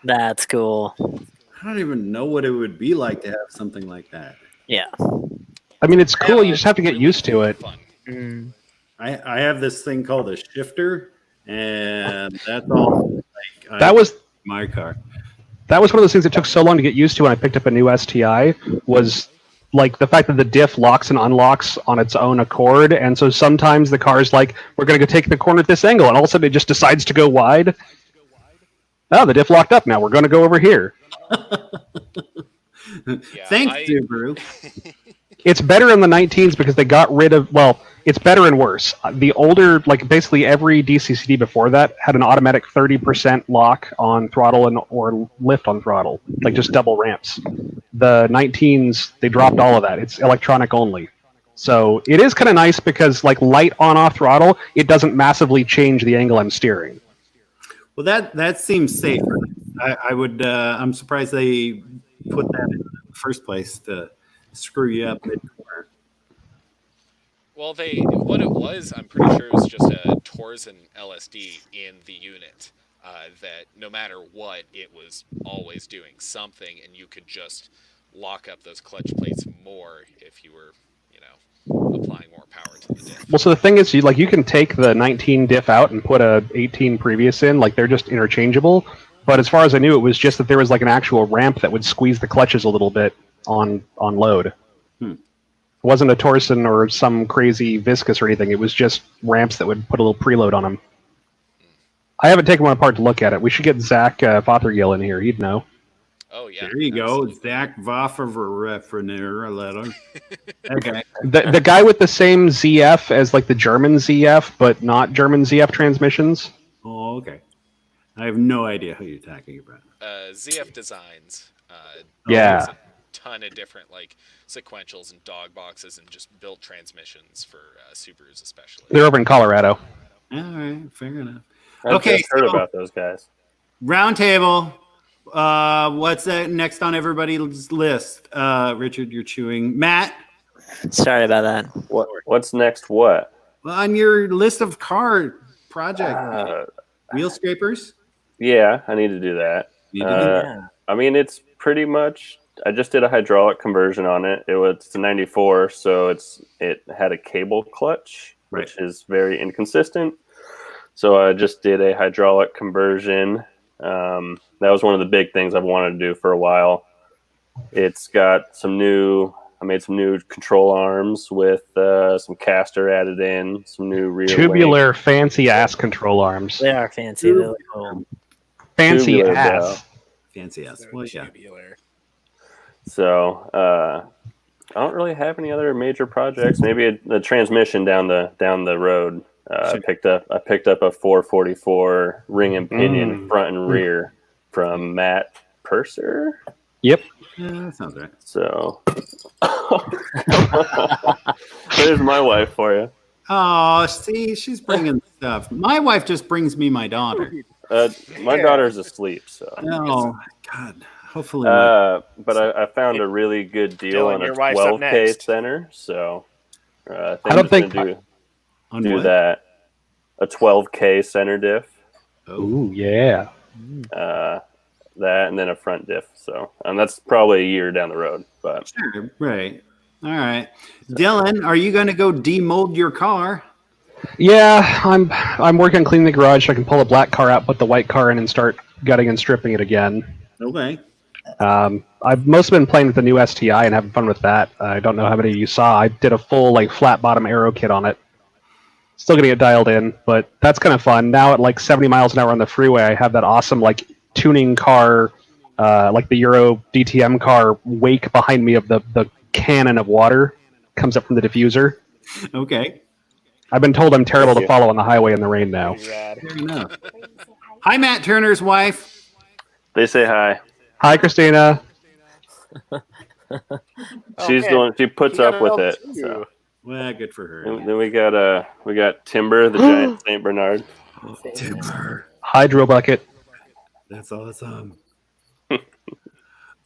that's cool. I don't even know what it would be like to have something like that. Yeah. I mean, it's cool. You just have to get Really used to it. Fun. Mm. I have this thing called a shifter, and that's all. Like, That was my car. one of those things that took so long to get used to when I picked up a new STI was like the fact that the diff locks and unlocks on its own accord, and so sometimes the car's like, we're going to go take the corner at this angle, and all of a sudden it just decides to go wide. Oh, the diff locked up now. We're going to go over here. Yeah, Thanks, Subaru. It's better in the 19s because they got rid of, well, it's better and worse. The older, like basically every DCCD before that had an automatic 30% lock on throttle and or lift on throttle, like just double ramps. The 19s, they dropped all of that. It's electronic only. So it is kind of nice because like light on off throttle, it doesn't massively change the angle I'm steering. Well, that seems safer. I would. I'm surprised they put that in the first place to screw you up mid-corner. Well, what it was, I'm pretty sure it was just a Torsen LSD in the unit. That no matter what, it was always doing something, and you could just lock up those clutch plates more if you were, applying more power to the diff. Well, so the thing is, you can take the 19 diff out and put a 18 previous in, like they're just interchangeable. But as far as I knew, it was just that there was like an actual ramp that would squeeze the clutches a little bit on load. It wasn't a Torsen or some crazy viscous or anything. It was just ramps that would put a little preload on them. I haven't taken one apart to look at it. We should get Zach Fothergill in here. He'd know. Oh yeah. There you go, Zach Vofferer. Okay. The guy with the same ZF as like the German ZF, but not German ZF transmissions. Oh, okay. I have no idea who you're talking about. ZF Designs. Yeah. Has a ton of different like sequentials and dog boxes and just built transmissions for Subarus especially. They're over in Colorado. All right, fair enough. I've just heard about those guys. Round table. What's next on everybody's list? Richard, you're chewing. Matt? Sorry about that. What's next? What? Well, on your list of car project wheel scrapers? Yeah, I need to do that. I mean, it's pretty much. I just did a hydraulic conversion on it. It's a 94, so it had a cable clutch, which is very inconsistent. So I just did a hydraulic conversion. That was one of the big things I've wanted to do for a while. It's got I made some new control arms with some caster added in, some new rear tubular fancy ass control arms. They are fancy. They're cool. Fancy Tubular, ass. Fancy ass. Well, yeah. So I don't really have any other major projects. Maybe the transmission down the road. I picked up a 444 ring and pinion front and rear from Matt Purser. Yep. Yeah, that sounds right. So there's my wife for you. Oh, see, she's bringing stuff. My wife just brings me my daughter. My daughter's asleep, so. Oh, God. Hopefully. But I found a really good deal Dylan, on a your wife's up 12K next. center, so I don't think- do on do what? that. A 12K center diff. Ooh, yeah. That and then a front diff. So, and that's probably a year down the road. But Sure, right. All right. Dylan, are you going to go demold your car? Yeah, I'm working on cleaning the garage so I can pull the black car out, put the white car in, and start gutting and stripping it again. Okay. I've mostly been playing with the new STI and having fun with that. I don't know how many of you saw. I did a full like flat bottom aero kit on it. Still getting it dialed in, but that's kind of fun. Now at like 70 miles an hour on the freeway, I have that awesome like tuning car, like the Euro DTM car wake behind me of the cannon of water comes up from the diffuser. Okay. I've been told I'm terrible to follow on the highway in the rain now. Fair enough. Hi, Matt Turner's wife. they say hi. Hi, Christina. She puts You got up with an it. L2. So. Well, good for her. And then we got Timber, the giant Saint Bernard. Timber. Hydro bucket. That's awesome.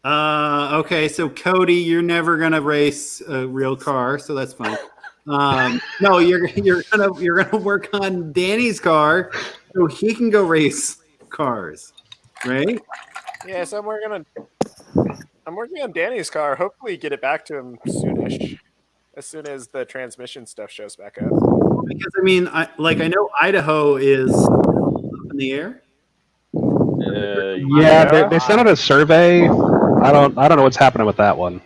Okay, so Cody, you're never gonna race a real car, so that's fine. No, you're gonna work on Danny's car so he can go race cars, right? Yeah, so I'm working on Danny's car. Hopefully, get it back to him soonish, as soon as the transmission stuff shows back up. Because I mean, I know Idaho is up in the air. Yeah, they sent out a survey. I don't know what's happening with that one.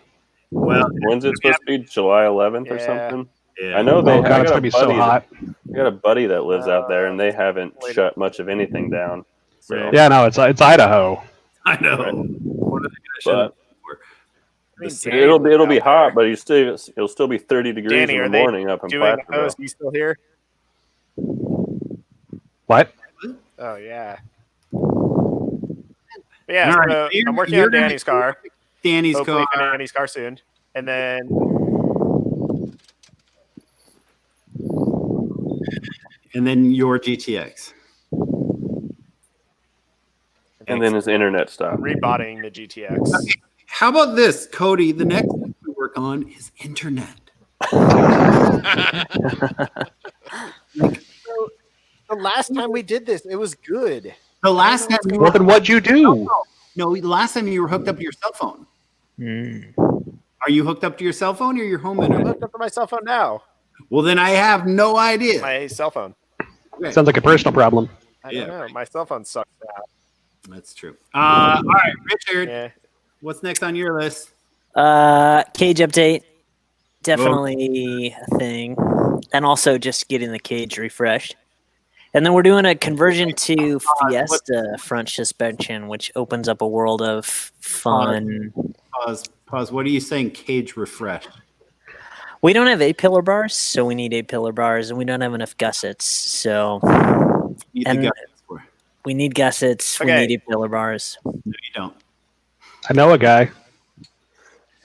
Well, When's it supposed to be? July 11th or Yeah. something? yeah. I know Oh they. god, I it's got gonna a be so buddy. hot. I got a buddy that lives out there, and they haven't wait. shut much of anything down. So, Yeah. Yeah, no, it's Idaho. I know. Right. What are they gonna shut up for? I mean, The- Danny it'll be lives out hot, there. but it'll still be 30 degrees Danny, in are the they morning up in doing Placerville. those? You still here? What? Oh yeah. But yeah, All right, so you're- I'm working you're on gonna Danny's car. Danny's Hopefully, car. Danny's car soon, and then And then your GTX. And then his internet stopped. rebotting the GTX. How about this, Cody? The next thing we work on is internet. The last time we did this, it was good. The last time you Well, then what'd you do? No, the last time you were hooked up to your cell phone. Are you hooked up to your cell phone or your home I'm internet? hooked up to my cell phone now. Well, then I have no idea. My cell phone. Okay. Sounds like a personal problem. I Yeah, don't know. My cell phone sucks now. That's true. All right, Richard, Yeah. what's next on your list? Cage update, definitely a thing, and also just getting the cage refreshed. And then we're doing a conversion to Fiesta front suspension, which opens up a world of fun. Pause. What are you saying? Cage refreshed. We don't have A-pillar bars, so we need A-pillar bars, and we don't have enough gussets, so You And- got it for. we need gussets. Okay. We need A-pillar bars. No, you don't. I know a guy.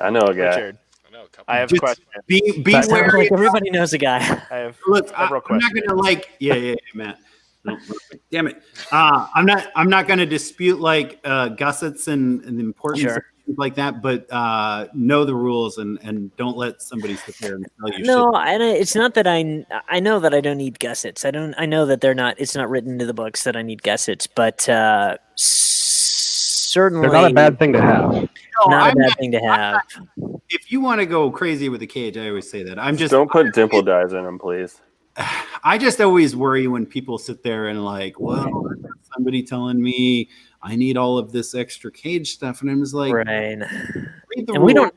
I know a guy. Richard, I know a couple. I have Just questions. Be Sounds wary. like everybody knows a guy. I have Look, several I'm not questions. gonna yeah, Matt. No, damn it. I'm not gonna dispute like gussets and the importance Sure. of things like that, but know the rules and don't let somebody sit there and tell you No, it's not that I know that I don't need gussets. I know that it's not written into the books that I need gussets, but certainly They're not a bad thing to have. shit. not a I'm bad not- thing to have. if you want to go crazy with the cage, I always say that. Just don't put dimple dyes in them, please. I just always worry when people sit there and like, well, I've got somebody telling me I need all of this extra cage stuff, and I'm just like, Right. read the And we rules. don't.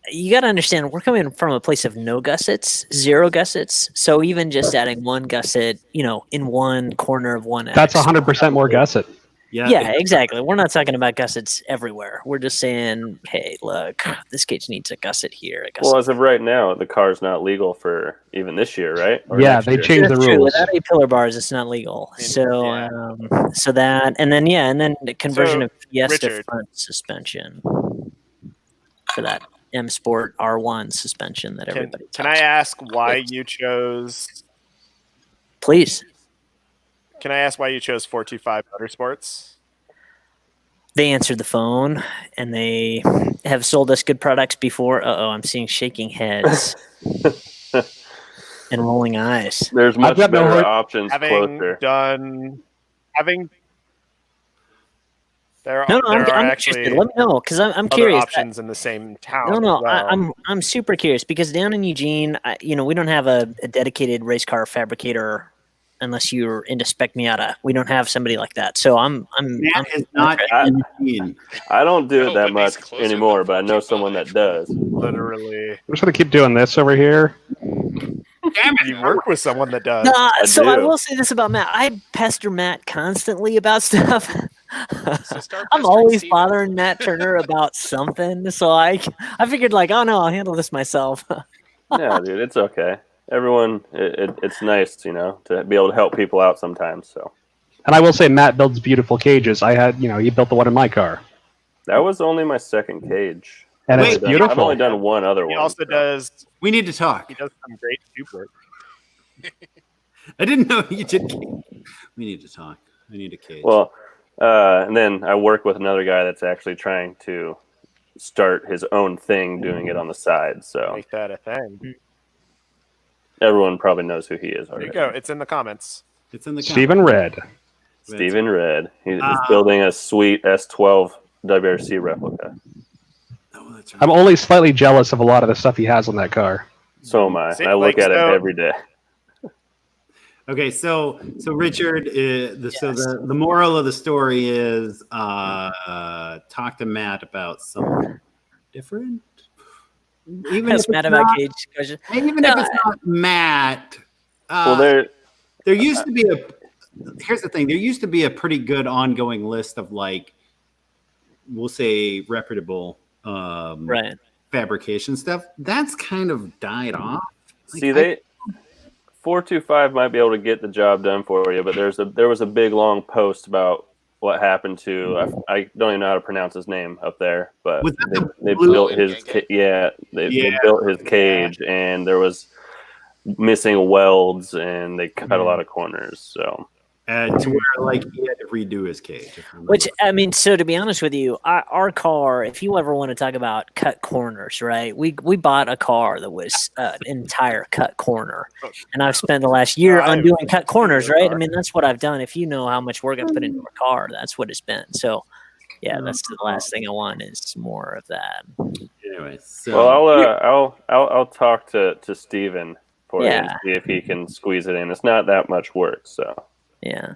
You got to understand, we're coming from a place of no gussets, zero gussets. So even just adding one gusset, in one corner of one. That's X, 100% more gusset. Yeah, exactly. We're not talking about gussets everywhere. We're just saying, hey, look, this cage needs a gusset here. A gusset Well, as of right now, the car's not legal for even this year, right? Or Yeah, next they year? changed the That's true. rules. Without A-pillar bars, it's not legal. So, Yeah. so that, and then the conversion So, of Fiesta Richard. front suspension for that M Sport R1 suspension that Can, everybody. can I ask why you chose? Please. Can I ask why you chose 425 Motorsports? They answered the phone, and they have sold us good products before. I'm seeing shaking heads and rolling eyes. There's much got no better hope. options Having closer. There No, are I'm actually interested. Let me know because I'm other curious. options in the same town. No, as well. I'm super curious because down in Eugene, we don't have a dedicated race car fabricator unless you're into Spec Miata. We don't have somebody like that. So I'm Matt is not I- in Eugene. I don't do No, it that but he's much closer anymore, than but I know 45. someone that does. Literally. I'm just going to keep doing this over here. Damn it. You work with someone that does. So I do. will say this about Matt. I pester Matt constantly about stuff. So start I'm pestering always Steven. bothering Matt Turner about something. So I figured like, oh no, I'll handle this myself. Yeah, dude, it's okay. Everyone, it's nice, to be able to help people out sometimes. So And I will say, Matt builds beautiful cages. He built the one in my car. that was only my second cage. And Wait, it's I've beautiful. only done one other He one. also does. We need to talk. He does some great tube work. I didn't know you did. We need to talk. I need a cage. Well, and then I work with another guy that's actually trying to start his own thing, doing it on the side. So Make that a thing. Everyone probably knows who he is There already. you go. It's in the comments. It's in the Stephen Red. Stephen Red. He's building a sweet S12 WRC replica. Oh, that's right. I'm only slightly jealous of a lot of the stuff he has on that car. So am I. See, And I look like, at it so- every day. Okay, so Richard, so the moral of the story is talk to Matt about something different. Even Yes, if it's Matt about not, Cage question. even if it's not Matt. Well, There used to be here's the thing. There used to be a pretty good ongoing list of, like, we'll say, reputable Right. fabrication stuff. That's kind of died off. Like, see, 425 might be able to get the job done for you, but there was a big long post about what happened to I don't even know how to pronounce his name up there, but Was that the they blue- built his they built his cage, and there was missing welds, and they cut a lot of corners. So to where, like, he had to redo his cage. if I remember. Which, I mean, so to be honest with you, our car, if you ever want to talk about cut corners, right? We bought a car that was an entire cut corner. And I've spent the last year undoing cut corners, right? I mean, that's what I've done. If you know how much work I put into a car, that's what it's been. So, yeah, that's the last thing I want is more of that. Anyway, so well, I'll talk to Steven for you and Yeah. see if he can squeeze it in. It's not that much work, so Yeah.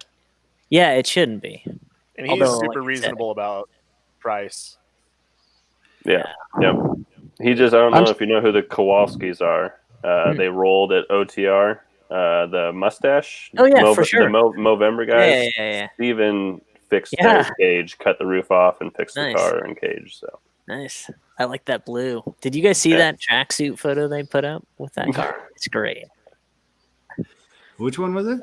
Yeah, it shouldn't be. And he's Although, super like you said- reasonable about price. yeah. Yep. He just I don't I'm know s- if you know who the Kowalskis are. They rolled at OTR. The mustache. Oh, yeah, for sure. The Movember guys. Yeah. Steven fixed Yeah. their cage, cut the roof off, and fixed Nice. the car and cage. So Nice. I like that blue. Did you guys see that tracksuit photo they put up with that car? It's great. which one was it?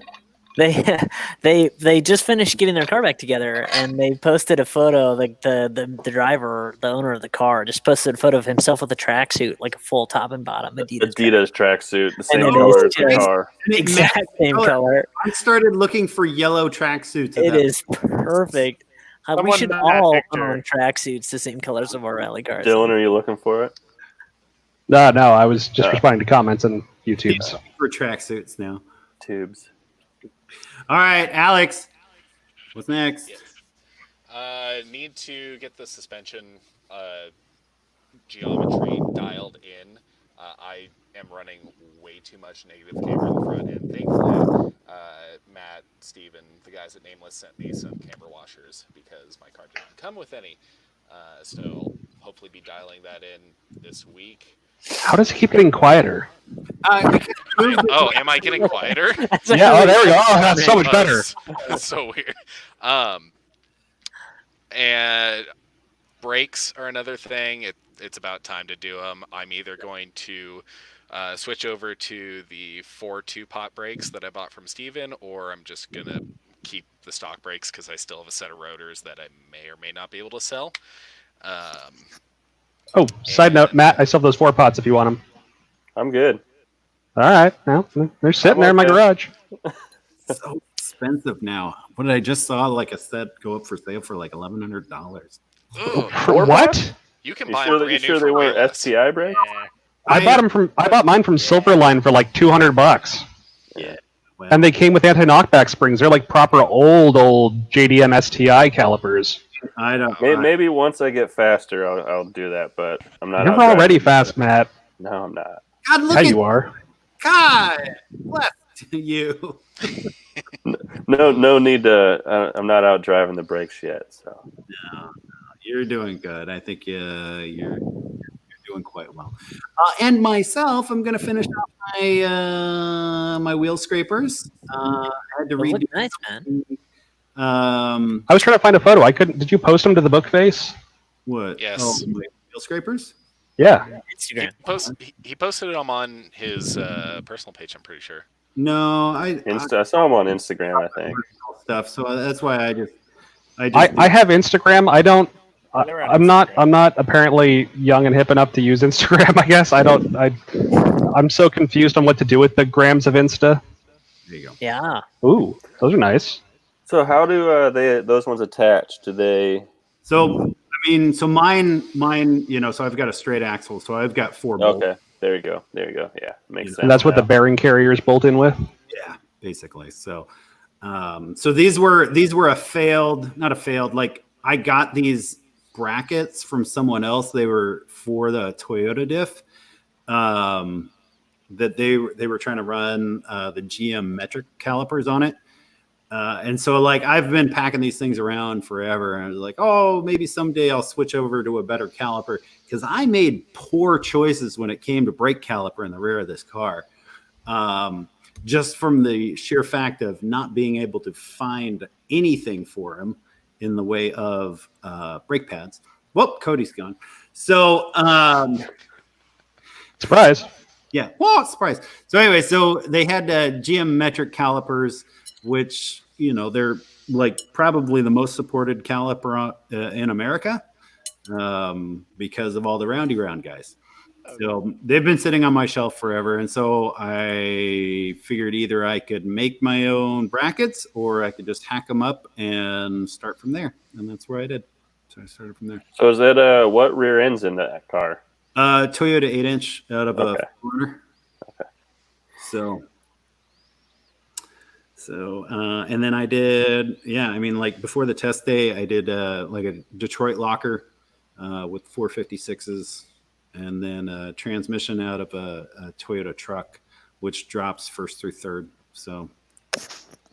They just finished getting their car back together, and they posted a photo. Like the driver, the owner of the car, just posted a photo of himself with a tracksuit, like a full top and bottom Adidas. Adidas tracksuit, the same it color is as the just- car. Exact same color. I started looking for yellow tracksuits. It is perfect. We Someone should in that all picture. own tracksuits the same colors of our rally cars. Dylan, are you looking for it? No, I was just responding to comments on YouTube's. for tracksuits now. Tubes. All right, Alex, what's next? Need to get the suspension geometry dialed in. I am running way too much negative camber in the front end. Thankfully, Matt, Steven, the guys at Nameless sent me some camber washers because my car didn't come with any. So hopefully be dialing that in this week. How does it keep getting quieter? Oh, am I getting quieter? Yeah, there we go. Oh, that's so much better. That's so weird. And brakes are another thing. It's about time to do them. I'm either going to switch over to the 4 2-pot brakes that I bought from Steven, or I'm just going to keep the stock brakes because I still have a set of rotors that I may or may not be able to sell. Oh, side note, Matt, I still have those 4 pots if you want them. I'm good. All right. Well, they're sitting there in my garage. So expensive now. What did I just saw? Like a set go up for sale for like $1,100. Ugh, For what? you can You buy sure, them that, you brand sure new they for weren't way less. STI brakes? I bought mine from Silverline for like $200, Well, and they came with anti-knockback springs. They're like proper old JDM STI calipers. I don't. Maybe once I get faster, I'll do that. But I'm not. You're out already driving. fast, Matt. No, I'm not. God, look Yeah, at you are. God. Bless you. No need to. I'm not out driving the brakes yet. So No, you're doing good. I think you're doing quite well. And myself, I'm going to finish off my wheel scrapers. I had to They look redo. nice, man. I was trying to find a photo. I couldn't. Did you post them to the book face? What? Yes. Oh, my wheel scrapers? Yeah. Instagram. He posted them on his personal page, I'm pretty sure. No, I saw him on Instagram. I think. stuff. So that's why I just I have Instagram. I don't. They're on I'm not. Instagram. I'm not apparently young and hip enough to use Instagram. I guess I don't. I'm so confused on what to do with the grams of Insta. There you go. Yeah. Ooh, those are nice. So how do those ones attach? Do they? So I mean, so mine, so I've got a straight axle, so I've got 4 bolts. Okay. There you go. Yeah, makes sense. And that's what the now. bearing carriers bolt in with. Yeah, basically. So, so these were not a failed. Like I got these brackets from someone else. They were for the Toyota diff. That they were trying to run the GM metric calipers on it. And so like I've been packing these things around forever, and I was like, oh, maybe someday I'll switch over to a better caliper, because I made poor choices when it came to brake caliper in the rear of this car. Just from the sheer fact of not being able to find anything for him in the way of brake pads. Whoop, Cody's gone. So Surprise. yeah, whoa, surprise. So anyway, so they had geometric calipers, which, you know, they're like probably the most supported caliper in America because of all the roundy round guys. So they've been sitting on my shelf forever. And so I figured either I could make my own brackets or I could just hack them up and start from there. And that's where I did. So I started from there. So is that what rear end's in that car? Toyota 8-inch out of a corner. Okay. So, and then I did, I mean, like before the test day, I did like a Detroit locker with 456s, and then a transmission out of a Toyota truck, which drops first through third. So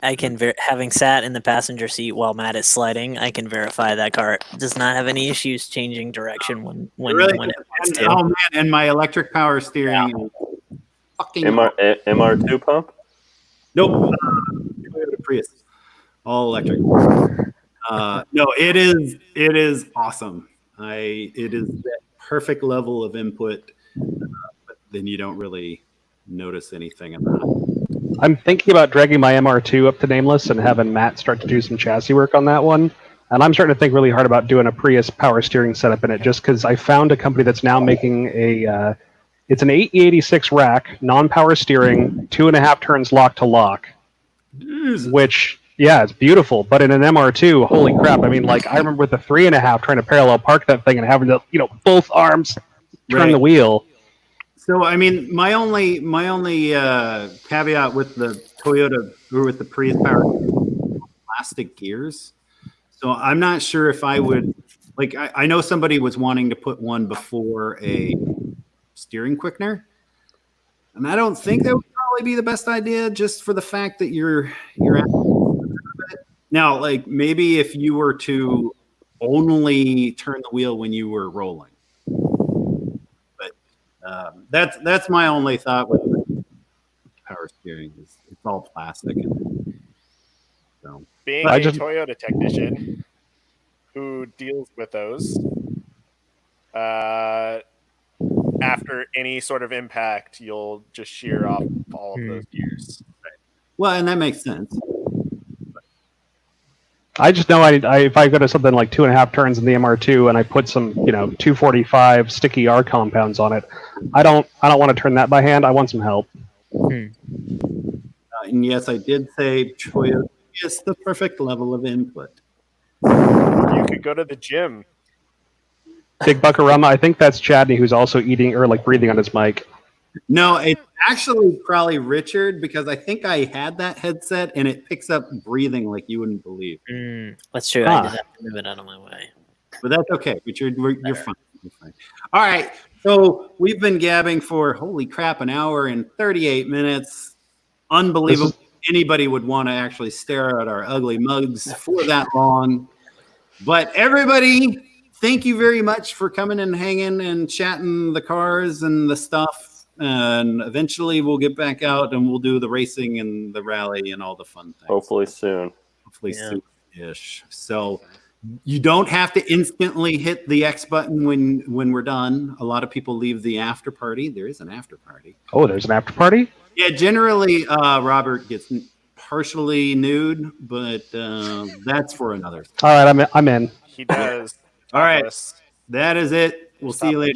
I can having sat in the passenger seat while Matt is sliding, I can verify that car does not have any issues changing direction when really, it wants to. oh man, and my electric power steering. Yeah. Fucking MR2 pump? Nope. Toyota Prius, all electric. No, it is awesome. It is that perfect level of input, but then you don't really notice anything in that. I'm thinking about dragging my MR2 up to Nameless and having Matt start to do some chassis work on that one. And I'm starting to think really hard about doing a Prius power steering setup in it, just because I found a company that's now making it's an 886 rack, non-power steering, 2.5 turns lock to lock, which, yeah, it's beautiful. But in an MR2, holy crap. I mean, like, I remember with the 3.5 trying to parallel park that thing and having to, both arms turn the wheel. So, I mean, my only caveat with the Toyota or with the Prius power plastic gears. So I'm not sure if I would, like, I know somebody was wanting to put one before a steering quickener, and I don't think that would probably be the best idea, just for the fact that you're at now, like maybe if you were to only turn the wheel when you were rolling. That's my only thought with power steering. It's all plastic. So being a Toyota technician who deals with those, after any sort of impact, you'll just shear off all of those gears. Well, and that makes sense. I just know if I go to something like 2.5 turns in the MR2 and I put some 245 sticky R compounds on it, I don't want to turn that by hand. I want some help. And yes, I did say Toyota is the perfect level of input. You could go to the gym. Big Buckarama, I think that's Chadney who's also eating or like breathing on his mic. No, it's actually probably Richard, because I think I had that headset and it picks up breathing like you wouldn't believe. That's true. I just have to move it out of my way. But that's okay. Richard, you're fine. You're fine. All right. So we've been gabbing for, holy crap, an hour and 38 minutes. Unbelievable. Anybody would want to actually stare at our ugly mugs for that long. But everybody, thank you very much for coming and hanging and chatting the cars and the stuff. And eventually we'll get back out and we'll do the racing and the rally and all the fun things. Hopefully soon. Soon-ish. So you don't have to instantly hit the X button when we're done. A lot of people leave the after party. There is an after party. Oh, there's an after party? Yeah, generally Robert gets partially nude, but that's for another. All right, I'm in. He does. All right, that is it. We'll see you later.